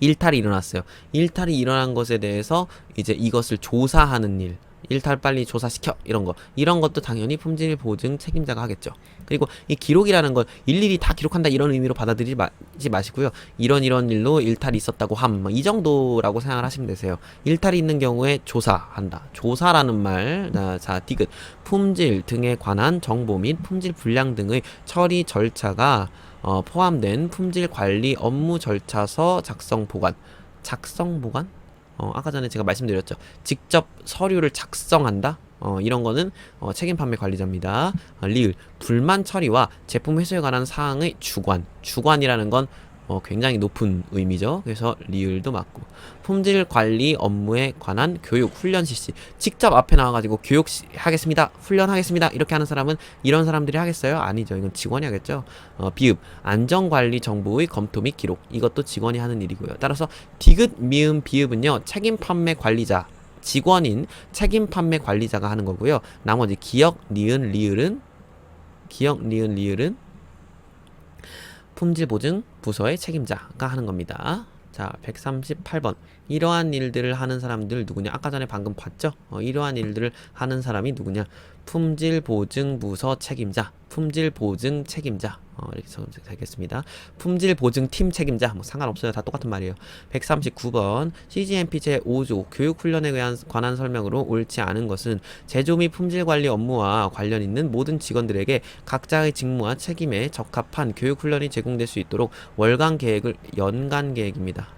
일탈이 일어났어요. 일탈이 일어난 것에 대해서 이제 이것을 조사하는 일, 일탈 빨리 조사시켜 이런 것도 당연히 품질 보증 책임자가 하겠죠. 그리고 이 기록이라는 걸 일일이 다 기록한다 이런 의미로 받아들이지 마시고요. 이런 일로 일탈이 있었다고 이 정도라고 생각을 하시면 되세요. 일탈이 있는 경우에 조사한다. 조사라는 말, 자 디귿 품질 등에 관한 정보 및 품질 불량 등의 처리 절차가 포함된 품질 관리 업무 절차서 작성 보관. 아까 전에 제가 말씀드렸죠. 직접 서류를 작성한다? 이런 거는 책임 판매 관리자입니다. 리을 불만 처리와 제품 회수에 관한 사항의 주관. 주관이라는 건 굉장히 높은 의미죠. 그래서 리을도 맞고. 품질 관리 업무에 관한 교육, 훈련 실시. 직접 앞에 나와가지고 교육 하겠습니다. 훈련하겠습니다. 이렇게 하는 사람은 이런 사람들이 하겠어요? 아니죠. 이건 직원이 하겠죠. 비읍 안전관리 정보의 검토 및 기록. 이것도 직원이 하는 일이고요. 따라서 디귿, 미음, 비읍은요. 책임 판매 관리자. 직원인 책임 판매 관리자가 하는 거고요. 나머지 기역, 니은, 리을은 품질 보증 부서의 책임자가 하는 겁니다. 자, 138번. 이러한 일들을 하는 사람들 누구냐? 아까 전에 방금 봤죠? 이러한 일들을 하는 사람이 누구냐? 품질 보증 부서 책임자, 품질 보증 책임자. 이렇게 적으면 되겠습니다. 품질 보증 팀 책임자. 뭐 상관없어요. 다 똑같은 말이에요. 139번. CGMP 제5조 교육 훈련에 관한 설명으로 옳지 않은 것은 제조 및 품질 관리 업무와 관련 있는 모든 직원들에게 각자의 직무와 책임에 적합한 교육 훈련이 제공될 수 있도록 월간 계획을 연간 계획입니다.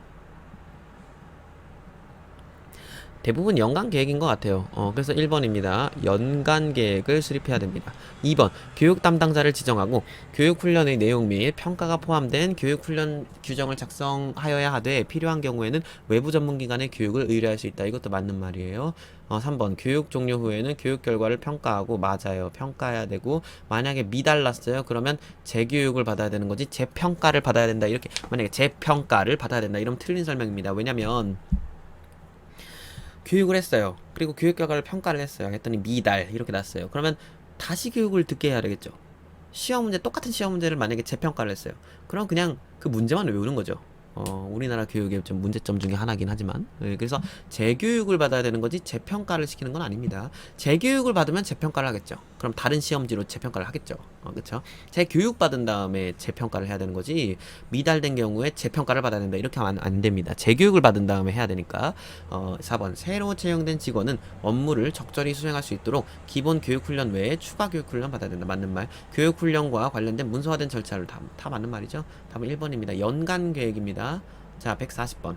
대부분 연간 계획인 것 같아요. 그래서 1번입니다. 연간 계획을 수립해야 됩니다. 2번, 교육 담당자를 지정하고 교육훈련의 내용 및 평가가 포함된 교육훈련 규정을 작성하여야 하되 필요한 경우에는 외부 전문기관의 교육을 의뢰할 수 있다. 이것도 맞는 말이에요. 3번, 교육 종료 후에는 교육 결과를 평가하고, 맞아요. 평가해야 되고, 만약에 미달랐어요. 그러면 재교육을 받아야 되는 거지, 재평가를 받아야 된다. 이렇게, 만약에 재평가를 받아야 된다. 이러면 틀린 설명입니다. 왜냐면, 교육을 했어요. 그리고 교육 결과를 평가를 했어요. 했더니 미달 이렇게 났어요. 그러면 다시 교육을 듣게 해야 되겠죠. 똑같은 시험 문제를 만약에 재평가를 했어요. 그럼 그냥 그 문제만 외우는 거죠. 우리나라 교육의 좀 문제점 중에 하나긴 하지만. 그래서 재교육을 받아야 되는 거지 재평가를 시키는 건 아닙니다. 재교육을 받으면 재평가를 하겠죠. 그럼 다른 시험지로 재평가를 하겠죠. 그렇죠? 재교육 받은 다음에 재평가를 해야 되는 거지, 미달된 경우에 재평가를 받아야 된다 이렇게 하면 안 됩니다. 재교육을 받은 다음에 해야 되니까. 4번, 새로 채용된 직원은 업무를 적절히 수행할 수 있도록 기본 교육훈련 외에 추가 교육훈련 받아야 된다. 맞는 말. 교육훈련과 관련된 문서화된 절차를 다 맞는 말이죠. 답은 1번입니다. 연간 계획입니다. 자, 140번.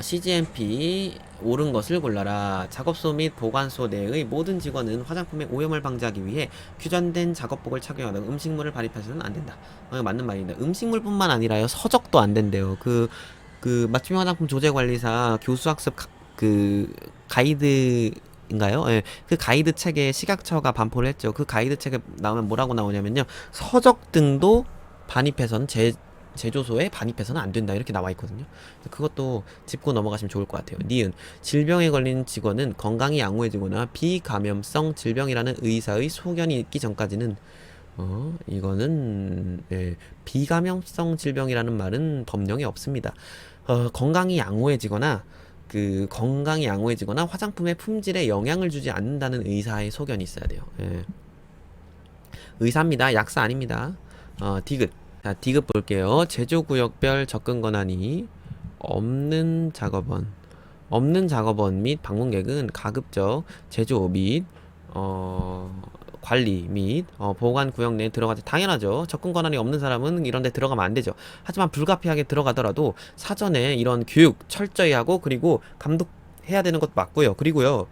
CGMP 옳은 것을 골라라. 작업소 및 보관소 내의 모든 직원은 화장품의 오염을 방지하기 위해 규정된 작업복을 착용하다 음식물을 발입해서는 안 된다. 맞는 말입니다. 음식물뿐만 아니라요, 서적도 안 된대요. 맞춤 화장품 조제관리사 교수학습 가이드인가요? 예, 그 가이드 책에 식약처가 반포를 했죠. 그 가이드 책에 나오면 뭐라고 나오냐면요, 서적 등도 반입해서는 제조소에 반입해서는 안 된다 이렇게 나와 있거든요. 그것도 짚고 넘어가시면 좋을 것 같아요. 니은 질병에 걸린 직원은 건강이 양호해지거나 비감염성 질병이라는 의사의 소견이 있기 전까지는 이거는 비감염성 질병이라는 말은 법령에 없습니다. 건강이 양호해지거나 화장품의 품질에 영향을 주지 않는다는 의사의 소견이 있어야 돼요. 의사입니다. 약사 아닙니다. 디귿. 자, 디귿 볼게요. 제조구역별 접근 권한이 없는 작업원. 없는 작업원 및 방문객은 가급적 제조 및 관리 및 보관 구역 내에 들어가지. 당연하죠. 접근 권한이 없는 사람은 이런 데 들어가면 안 되죠. 하지만 불가피하게 들어가더라도 사전에 이런 교육 철저히 하고 그리고 감독해야 되는 것도 맞고요. 그리고요,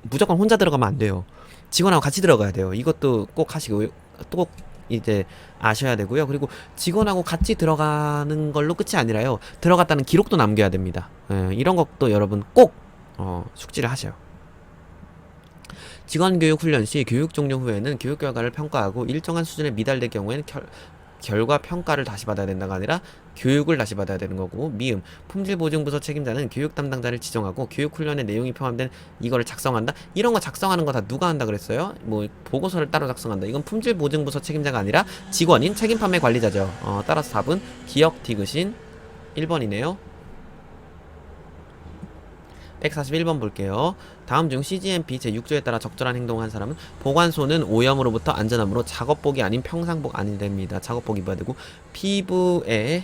무조건 혼자 들어가면 안 돼요. 직원하고 같이 들어가야 돼요. 이것도 꼭 하시고 꼭 이제 아셔야 되고요. 그리고 직원하고 같이 들어가는 걸로 끝이 아니라요, 들어갔다는 기록도 남겨야 됩니다. 이런 것도 여러분 꼭 숙지를 하셔요. 직원 교육 훈련 시 교육 종료 후에는 교육 결과를 평가하고 일정한 수준에 미달될 경우에는 결과 평가를 다시 받아야 된다가 아니라 교육을 다시 받아야 되는 거고, 미음 품질보증부서 책임자는 교육 담당자를 지정하고 교육 훈련의 내용이 포함된 이거를 작성한다. 이런 거 작성하는 거 다 누가 한다 그랬어요? 뭐 보고서를 따로 작성한다. 이건 품질보증부서 책임자가 아니라 직원인 책임판매 관리자죠. 따라서 답은 기억 디귿인 1번이네요. 141번 볼게요. 다음 중 CGMP 제6조에 따라 적절한 행동을 한 사람은 보관소는 오염으로부터 안전함으로 작업복이 아닌 평상복 아니 됩니다. 작업복 입어야 되고, 피부에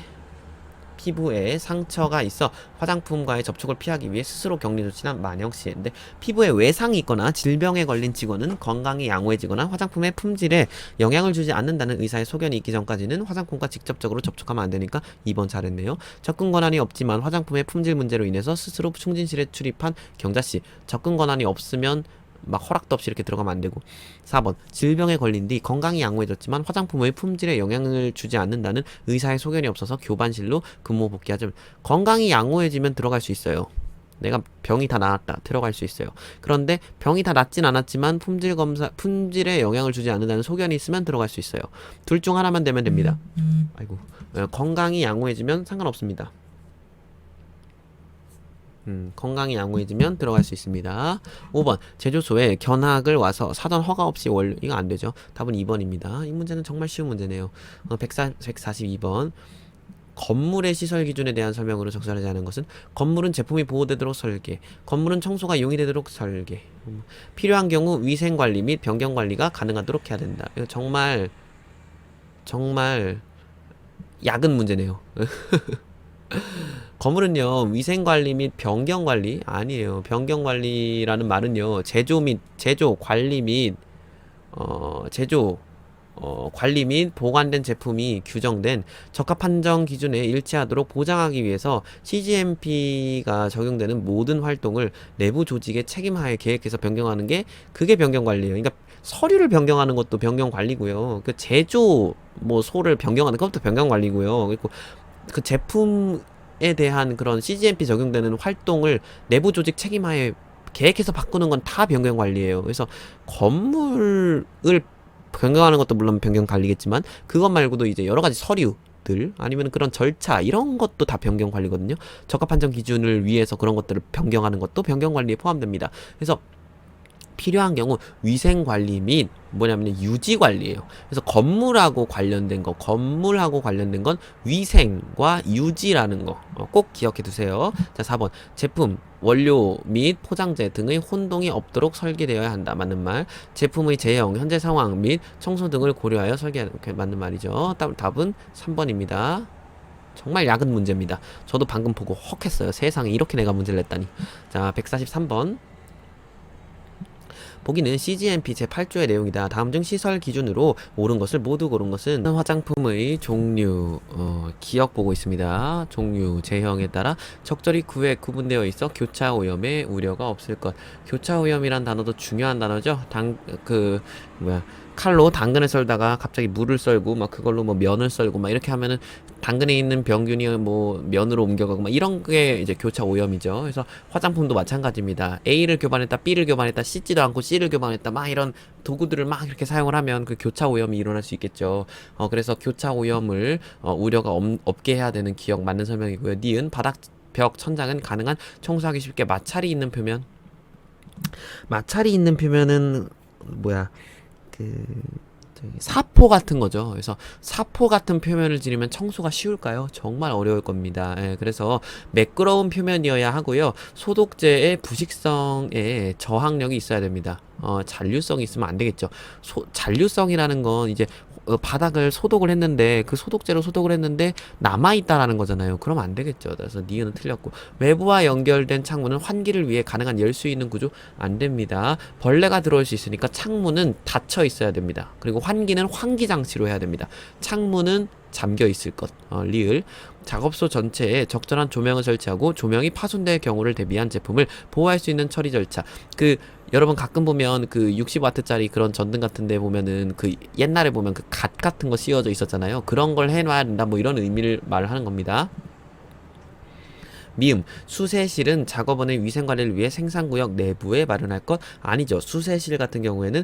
상처가 있어 화장품과의 접촉을 피하기 위해 스스로 격리 조치한 만영씨인데, 피부에 외상이 있거나 질병에 걸린 직원은 건강이 양호해지거나 화장품의 품질에 영향을 주지 않는다는 의사의 소견이 있기 전까지는 화장품과 직접적으로 접촉하면 안 되니까 2번 잘했네요. 접근 권한이 없지만 화장품의 품질 문제로 인해서 스스로 충진실에 출입한 경자씨, 접근 권한이 없으면 막 허락도 없이 이렇게 들어가면 안 되고. 4번 질병에 걸린 뒤 건강이 양호해졌지만 화장품의 품질에 영향을 주지 않는다는 의사의 소견이 없어서 교반실로 근무 복귀하지. 건강이 양호해지면 들어갈 수 있어요. 내가 병이 다 나았다, 들어갈 수 있어요. 그런데 병이 다 낫진 않았지만 품질에 영향을 주지 않는다는 소견이 있으면 들어갈 수 있어요. 둘 중 하나만 되면 됩니다. 아이고, 건강이 양호해지면 상관없습니다. 건강이 양호해지면 들어갈 수 있습니다. 5번 제조소에 견학을 와서 사전 허가 없이 이거 안 되죠. 답은 2번입니다. 이 문제는 정말 쉬운 문제네요. 142번 건물의 시설 기준에 대한 설명으로 적절하지 않은 것은 건물은 제품이 보호되도록 설계, 건물은 청소가 용이되도록 설계, 필요한 경우 위생관리 및 변경관리가 가능하도록 해야 된다. 이거 정말 야근 문제네요. 건물은요, 위생관리 및 변경관리 아니에요. 변경관리라는 말은요, 제조 관리 및 관리 및 보관된 제품이 규정된 적합 판정 기준에 일치하도록 보장하기 위해서 CGMP가 적용되는 모든 활동을 내부 조직의 책임하에 계획해서 변경하는 게, 그게 변경관리예요. 그러니까 서류를 변경하는 것도 변경관리고요. 그 제조 소를 변경하는 것도 변경관리고요. 그리고 그 제품에 대한 그런 CGMP 적용되는 활동을 내부 조직 책임하에 계획해서 바꾸는 건 다 변경 관리예요. 그래서 건물을 변경하는 것도 물론 변경 관리겠지만, 그것 말고도 이제 여러 가지 서류들 아니면 그런 절차, 이런 것도 다 변경 관리거든요. 적합 판정 기준을 위해서 그런 것들을 변경하는 것도 변경 관리에 포함됩니다. 그래서 필요한 경우 위생관리 및 유지관리예요. 그래서 건물하고 관련된 건 위생과 유지라는 거 꼭 기억해 두세요. 자, 4번 제품, 원료 및 포장재 등의 혼동이 없도록 설계되어야 한다. 맞는 말. 제품의 제형, 현재 상황 및 청소 등을 고려하여 설계하는, 맞는 말이죠. 답은 3번입니다. 정말 야근 문제입니다. 저도 방금 보고 헉 했어요. 세상에 이렇게 내가 문제를 냈다니. 자, 143번 보기는 CGMP 제8조의 내용이다. 다음 중 시설 기준으로 옳은 것을 모두 고른 것은 화장품의 종류, 기억 보고 있습니다. 종류, 제형에 따라 적절히 구분되어 있어 교차 오염의 우려가 없을 것. 교차 오염이란 단어도 중요한 단어죠. 칼로 당근을 썰다가 갑자기 물을 썰고 막 그걸로 면을 썰고 막 이렇게 하면은 당근에 있는 병균이 면으로 옮겨가고 막 이런 게 이제 교차 오염이죠. 그래서 화장품도 마찬가지입니다. A를 교반했다, B를 교반했다, 씻지도 않고 C를 교반했다, 막 이런 도구들을 막 이렇게 사용을 하면 그 교차 오염이 일어날 수 있겠죠. 그래서 교차 오염을 우려가 없게 해야 되는 기억, 맞는 설명이고요. 니은 바닥, 벽, 천장은 가능한 청소하기 쉽게 마찰이 있는 표면. 마찰이 있는 표면은 사포 같은 거죠. 그래서 사포 같은 표면을 지르면 청소가 쉬울까요? 정말 어려울 겁니다. 그래서 매끄러운 표면이어야 하고요. 소독제의 부식성에 저항력이 있어야 됩니다. 잔류성이 있으면 안 되겠죠. 잔류성이라는 건 이제 바닥을 소독을 했는데 그 소독제로 소독을 했는데 남아있다라는 거잖아요. 그러면 안 되겠죠. 그래서 니은은 틀렸고, 외부와 연결된 창문은 환기를 위해 가능한 열 수 있는 구조 안 됩니다. 벌레가 들어올 수 있으니까 창문은 닫혀 있어야 됩니다. 그리고 환기는 환기 장치로 해야 됩니다. 창문은 잠겨 있을 것. 리을. 작업소 전체에 적절한 조명을 설치하고 조명이 파손될 경우를 대비한 제품을 보호할 수 있는 처리 절차. 여러분 가끔 보면 그 60W짜리 그런 전등 같은 데 보면은 그 옛날에 보면 그 갓 같은 거 씌워져 있었잖아요. 그런 걸 해놔야 된다, 뭐 이런 의미를 말하는 겁니다. 미음, 수세실은 작업원의 위생관리를 위해 생산구역 내부에 마련할 것 아니죠. 수세실 같은 경우에는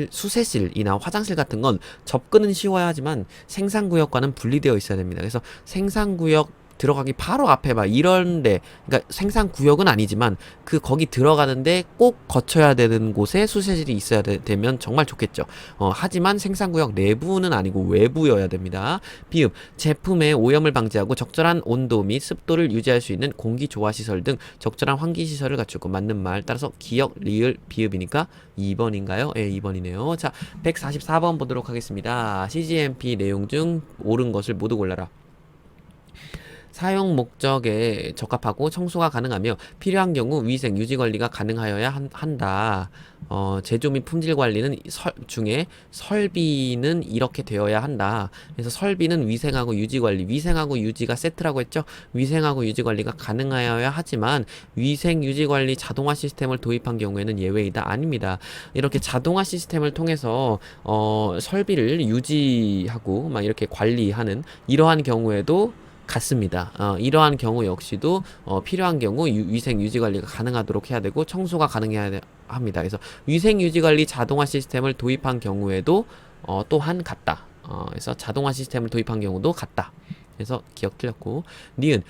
수세실이나 화장실 같은 건 접근은 쉬워야 하지만 생산구역과는 분리되어 있어야 됩니다. 그래서 생산구역 들어가기 바로 앞에 막 이런데, 그러니까 생산구역은 아니지만 거기 들어가는데 꼭 거쳐야 되는 곳에 수세실이 있어야 되면 정말 좋겠죠. 하지만 생산구역 내부는 아니고 외부여야 됩니다. 비읍, 제품의 오염을 방지하고 적절한 온도 및 습도를 유지할 수 있는 공기 조화 시설 등 적절한 환기 시설을 갖추고. 맞는 말. 따라서 기역, 리을, 비읍이니까 2번인가요? 예, 2번이네요. 자, 144번 보도록 하겠습니다. CGMP 내용 중 옳은 것을 모두 골라라. 사용 목적에 적합하고 청소가 가능하며 필요한 경우 위생 유지 관리가 가능하여야 한다. 제조 및 품질 관리는 중에 설비는 이렇게 되어야 한다. 그래서 설비는 위생하고 유지 관리, 위생하고 유지가 세트라고 했죠. 위생하고 유지 관리가 가능하여야 하지만 위생 유지 관리 자동화 시스템을 도입한 경우에는 예외이다. 아닙니다. 이렇게 자동화 시스템을 통해서 설비를 유지하고 막 이렇게 관리하는 이러한 경우에도 같습니다. 이러한 경우 역시도 필요한 경우 위생 유지 관리가 가능하도록 해야 되고 청소가 가능해야 합니다. 그래서 위생 유지 관리 자동화 시스템을 도입한 경우에도 또한 같다. 그래서 자동화 시스템을 도입한 경우도 같다. 그래서 기억 틀렸고. 니은,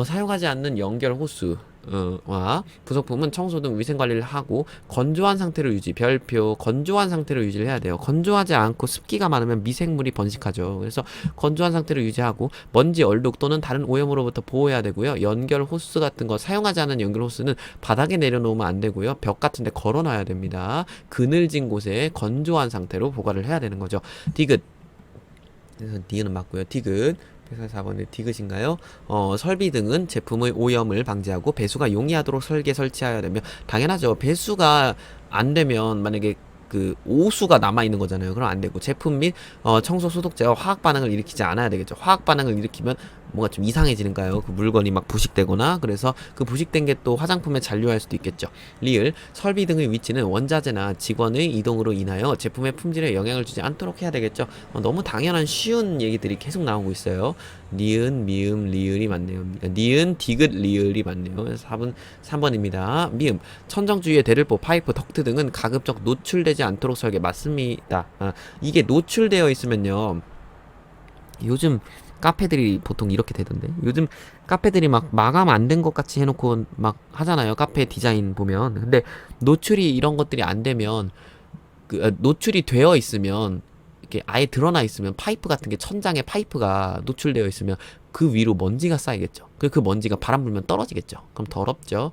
사용하지 않는 연결 호스 와 부속품은 청소 등 위생관리를 하고 건조한 상태로 유지. 별표, 건조한 상태로 유지를 해야 돼요. 건조하지 않고 습기가 많으면 미생물이 번식하죠. 그래서 건조한 상태로 유지하고 먼지, 얼룩 또는 다른 오염으로부터 보호해야 되고요. 연결 호스 같은 거, 사용하지 않은 연결 호스는 바닥에 내려놓으면 안 되고요. 벽 같은 데 걸어놔야 됩니다. 그늘진 곳에 건조한 상태로 보관을 해야 되는 거죠. 디귿, 그래서 니은은 맞고요. 디귿, 144번의 디귿인가요? 설비 등은 제품의 오염을 방지하고 배수가 용이하도록 설치하여야 되며, 당연하죠. 배수가 안 되면 만약에 오수가 남아있는 거잖아요. 그럼 안 되고, 제품 및 청소 소독제가 화학 반응을 일으키지 않아야 되겠죠. 화학 반응을 일으키면 뭔가 좀 이상해지는가요? 그 물건이 막 부식되거나. 그래서 그 부식된 게 또 화장품에 잔류할 수도 있겠죠. 리을, 설비 등의 위치는 원자재나 직원의 이동으로 인하여 제품의 품질에 영향을 주지 않도록 해야 되겠죠. 너무 당연한 쉬운 얘기들이 계속 나오고 있어요. 니은, 미음, 리을이 맞네요. 니은, 디귿, 리을이 맞네요. 그래서 3번입니다. 미음, 천정 주위의 대를보, 파이프, 덕트 등은 가급적 노출되지 않도록 설계. 맞습니다. 이게 노출되어 있으면요, 요즘 카페들이 보통 이렇게 되던데, 요즘 카페들이 막 마감 안 된 것 같이 해놓고 막 하잖아요. 카페 디자인 보면. 근데 노출이 이런 것들이 안 되면, 노출이 되어 있으면, 이렇게 아예 드러나 있으면, 파이프 같은 게, 천장에 파이프가 노출되어 있으면 그 위로 먼지가 쌓이겠죠. 그 먼지가 바람 불면 떨어지겠죠. 그럼 더럽죠.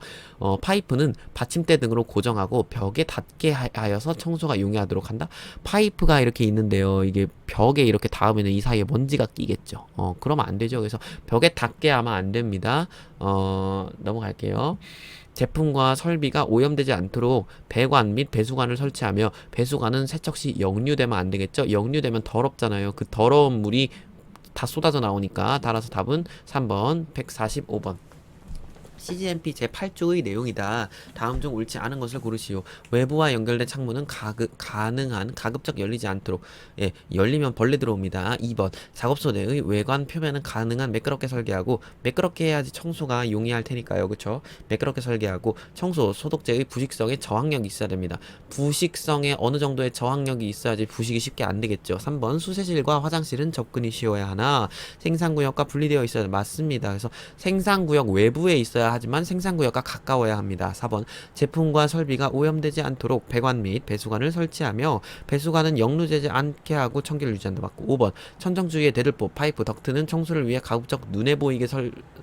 파이프는 받침대 등으로 고정하고 벽에 닿게 하여서 청소가 용이하도록 한다. 파이프가 이렇게 있는데요, 이게 벽에 이렇게 닿으면 이 사이에 먼지가 끼겠죠. 그러면 안 되죠. 그래서 벽에 닿게 하면 안 됩니다. 넘어갈게요. 제품과 설비가 오염되지 않도록 배관 및 배수관을 설치하며, 배수관은 세척 시 역류되면 안 되겠죠. 역류되면 더럽잖아요. 그 더러운 물이 다 쏟아져 나오니까. 따라서 답은 3번 145번. CGMP 제8조의 내용이다. 다음 중 옳지 않은 것을 고르시오. 외부와 연결된 창문은 가능한 가급적 열리지 않도록. 예, 열리면 벌레 들어옵니다. 2번, 작업소 내의 외관 표면은 가능한 매끄럽게 설계하고, 매끄럽게 해야지 청소가 용이할 테니까요. 그쵸? 매끄럽게 설계하고, 청소, 소독제의 부식성에 저항력이 있어야 됩니다. 부식성에 어느 정도의 저항력이 있어야지 부식이 쉽게 안 되겠죠. 3번, 수세실과 화장실은 접근이 쉬워야 하나 생산구역과 분리되어 있어야 돼. 맞습니다. 그래서 생산구역 외부에 있어야 하지만 생산구역과 가까워야 합니다. 4번, 제품과 설비가 오염되지 않도록 배관 및 배수관을 설치하며 배수관은 역류되지 않게 하고 청결을 유지한다. 맞고. 5번, 천정 주위의 대들보, 파이프, 덕트는 청소를 위해 가급적 눈에 보이게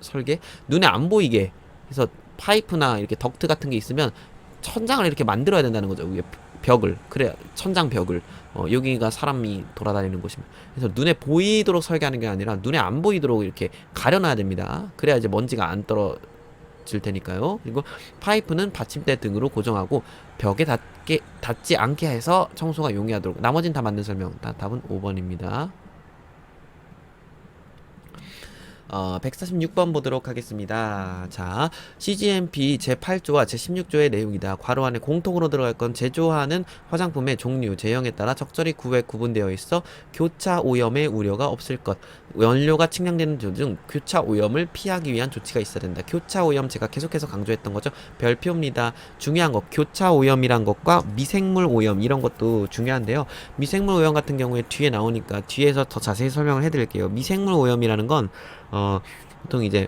설계. 눈에 안 보이게. 그래서 파이프나 이렇게 덕트 같은 게 있으면 천장을 이렇게 만들어야 된다는 거죠. 위에 벽을. 그래 천장 벽을. 여기가 사람이 돌아다니는 곳입니다. 그래서 눈에 보이도록 설계하는 게 아니라 눈에 안 보이도록 이렇게 가려놔야 됩니다. 그래야 이제 먼지가 안 떨어질 테니까요. 그리고 파이프는 받침대 등으로 고정하고 벽에 닿지 않게 해서 청소가 용이하도록. 나머진 다 맞는 설명. 답은 5번입니다. 146번 보도록 하겠습니다. 자, CGMP 제8조와 제16조의 내용이다. 괄호 안에 공통으로 들어갈 건 제조하는 화장품의 종류, 제형에 따라 적절히 구분되어 있어 교차 오염의 우려가 없을 것. 원료가 측량되는 중 교차 오염을 피하기 위한 조치가 있어야 된다. 교차 오염 제가 계속해서 강조했던 거죠. 별표입니다. 중요한 거 교차 오염이란 것과 미생물 오염 이런 것도 중요한데요. 미생물 오염 같은 경우에 뒤에 나오니까 뒤에서 더 자세히 설명을 해드릴게요. 미생물 오염이라는 건 보통 이제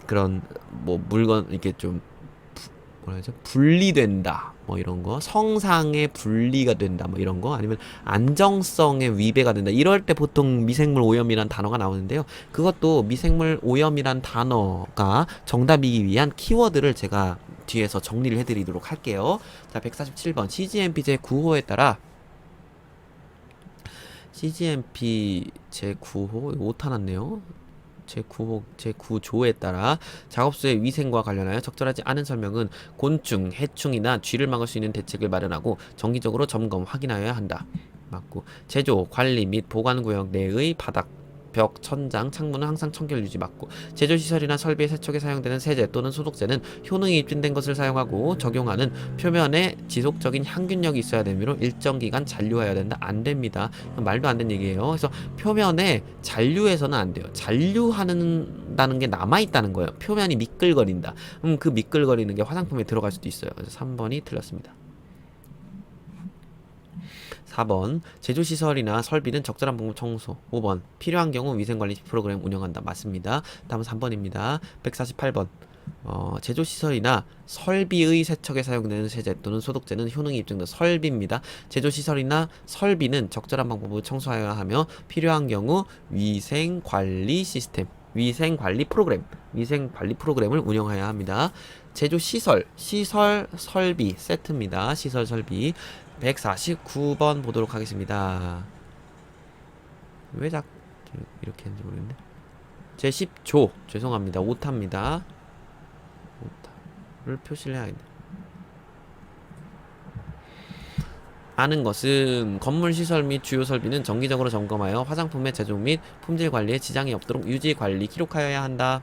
그런 뭐 물건 이렇게 좀 뭐라 하죠? 분리된다. 뭐 이런 거. 성상의 분리가 된다. 뭐 이런 거. 아니면 안정성의 위배가 된다. 이럴 때 보통 미생물 오염이란 단어가 나오는데요. 그것도 미생물 오염이란 단어가 정답이기 위한 키워드를 제가 뒤에서 정리를 해드리도록 할게요. 자, 147번 CGMP 제9호에 따라 CGMP 제9호 오타 났네요. 제9호, 제9조에 따라 작업소의 위생과 관련하여 적절하지 않은 설명은 곤충, 해충이나 쥐를 막을 수 있는 대책을 마련하고 정기적으로 점검, 확인하여야 한다. 맞고, 제조, 관리 및 보관구역 내의 바닥, 벽, 천장, 창문은 항상 청결 유지 맞고, 제조시설이나 설비의 세척에 사용되는 세제 또는 소독제는 효능이 입증된 것을 사용하고 적용하는 표면에 지속적인 향균력이 있어야 되므로 일정 기간 잔류해야 된다. 안 됩니다. 말도 안 되는 얘기예요. 그래서 표면에 잔류해서는 안 돼요. 잔류하는다는 게 남아있다는 거예요. 표면이 미끌거린다. 그 미끌거리는 게 화장품에 들어갈 수도 있어요. 그래서 3번이 틀렸습니다. 4번 제조시설이나 설비는 적절한 방법 청소. 5번 필요한 경우 위생관리 프로그램 운영한다. 맞습니다. 다음은 3번입니다. 148번 제조시설이나 설비의 세척에 사용되는 세제 또는 소독제는 효능이 입증된 설비입니다. 제조시설이나 설비는 적절한 방법으로 청소하여야 하며 필요한 경우 위생관리 시스템, 위생관리 프로그램을 운영해야 합니다. 제조시설, 설비 세트입니다. 시설, 설비. 149번 보도록 하겠습니다. 왜 자꾸 이렇게 했는지 모르겠네. 제10조 죄송합니다. 오타입니다. 오타를 표시를 해야겠네. 아는 것은 건물 시설 및 주요 설비는 정기적으로 점검하여 화장품의 제조 및 품질 관리에 지장이 없도록 유지 관리 기록하여야 한다.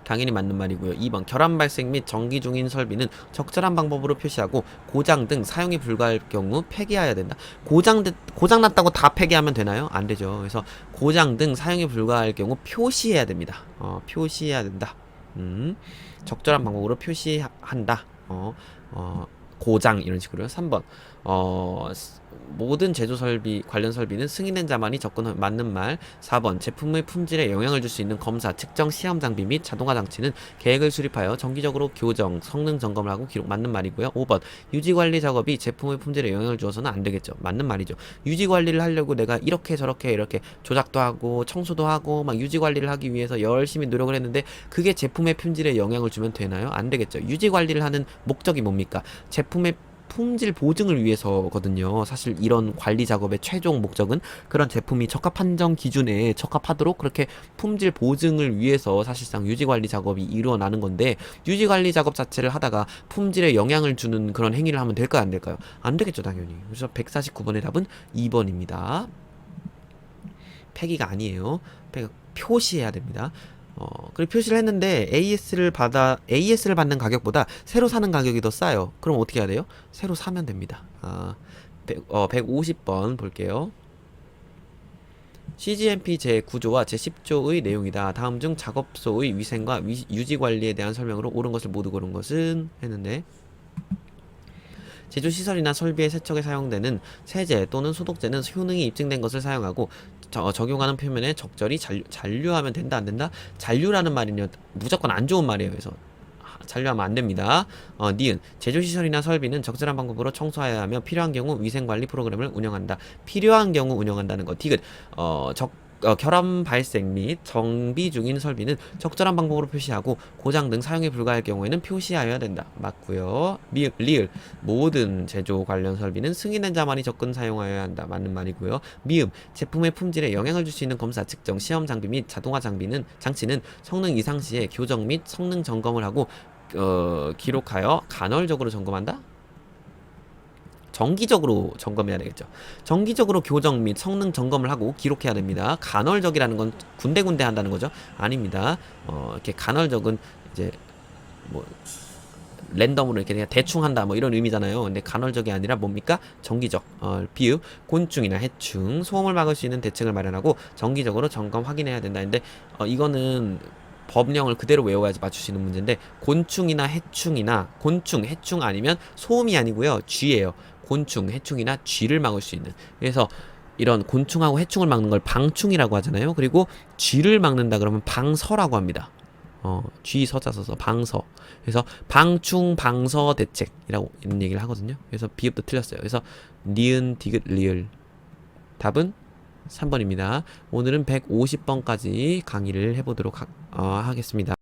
당연히 맞는 말이고요. 2번 결함 발생 및 정기 중인 설비는 적절한 방법으로 표시하고 고장 등 사용이 불가할 경우 폐기해야 된다. 고장 났다고 다 폐기하면 되나요? 안 되죠. 그래서 고장 등 사용이 불가할 경우 표시해야 됩니다. 표시해야 된다. 적절한 방법으로 표시한다. 고장 이런 식으로요. 3번 모든 제조 설비 관련 설비는 승인된 자만이 접근 맞는 말. 4번 제품의 품질에 영향을 줄 수 있는 검사, 측정, 시험 장비 및 자동화 장치는 계획을 수립하여 정기적으로 교정, 성능 점검을 하고 기록 맞는 말이고요. 5번 유지 관리 작업이 제품의 품질에 영향을 주어서는 안 되겠죠. 맞는 말이죠. 유지 관리를 하려고 내가 이렇게 저렇게 이렇게 조작도 하고 청소도 하고 막 유지 관리를 하기 위해서 열심히 노력을 했는데 그게 제품의 품질에 영향을 주면 되나요? 안 되겠죠. 유지 관리를 하는 목적이 뭡니까? 제품의 품질 보증을 위해서거든요. 사실 이런 관리 작업의 최종 목적은 그런 제품이 적합 한정 기준에 적합하도록 그렇게 품질 보증을 위해서 사실상 유지 관리 작업이 이루어나는 건데 유지 관리 작업 자체를 하다가 품질에 영향을 주는 그런 행위를 하면 될까요? 안 될까요? 안 되겠죠, 당연히. 그래서 149번의 답은 2번입니다. 폐기가 아니에요. 표시해야 됩니다. 그리고 표시를 했는데 AS를 받는 가격보다 새로 사는 가격이 더 싸요. 그럼 어떻게 해야 돼요? 새로 사면 됩니다. 150번 볼게요. CGMP 제9조와 제10조의 내용이다. 다음 중 작업소의 위생과 유지관리에 대한 설명으로 옳은 것을 모두 고른 것은 했는데 제조시설이나 설비의 세척에 사용되는 세제 또는 소독제는 효능이 입증된 것을 사용하고 적용하는 표면에 적절히 잔류하면 된다, 안 된다? 잔류라는 말은요, 무조건 안 좋은 말이에요. 그래서 잔류하면 안 됩니다. 니은 제조시설이나 설비는 적절한 방법으로 청소해야 하며 필요한 경우 위생관리 프로그램을 운영한다. 필요한 경우 운영한다는 거. 디귿 결함 발생 및 정비 중인 설비는 적절한 방법으로 표시하고 고장 등 사용이 불가할 경우에는 표시하여야 된다. 맞고요. 리을 모든 제조 관련 설비는 승인된 자만이 접근 사용하여야 한다. 맞는 말이고요. 제품의 품질에 영향을 줄 수 있는 검사, 측정, 시험 장비 및 자동화 장치는 성능 이상 시에 교정 및 성능 점검을 하고 기록하여 간헐적으로 점검한다. 정기적으로 점검해야 되겠죠. 정기적으로 교정 및 성능 점검을 하고 기록해야 됩니다. 간헐적이라는 건 군데군데 한다는 거죠? 아닙니다. 이렇게 간헐적은 이제 뭐 랜덤으로 이렇게 그냥 대충 한다 뭐 이런 의미잖아요. 근데 간헐적이 아니라 뭡니까? 정기적. 비읍 곤충이나 해충, 소음을 막을 수 있는 대책을 마련하고 정기적으로 점검 확인해야 된다. 근데 이거는 법령을 그대로 외워야지 맞출 수 있는 문제인데 곤충이나 해충이나 곤충, 해충 아니면 소음이 아니고요. 쥐예요. 곤충, 해충이나 쥐를 막을 수 있는. 그래서 이런 곤충하고 해충을 막는 걸 방충이라고 하잖아요. 그리고 쥐를 막는다 그러면 방서라고 합니다. 쥐 서자 써서 방서. 그래서 방충 방서 대책이라고 이런 얘기를 하거든요. 그래서 비읍도 틀렸어요. 그래서 니은 디귿 리을 답은 3번입니다. 오늘은 150번까지 강의를 해보도록 하겠습니다.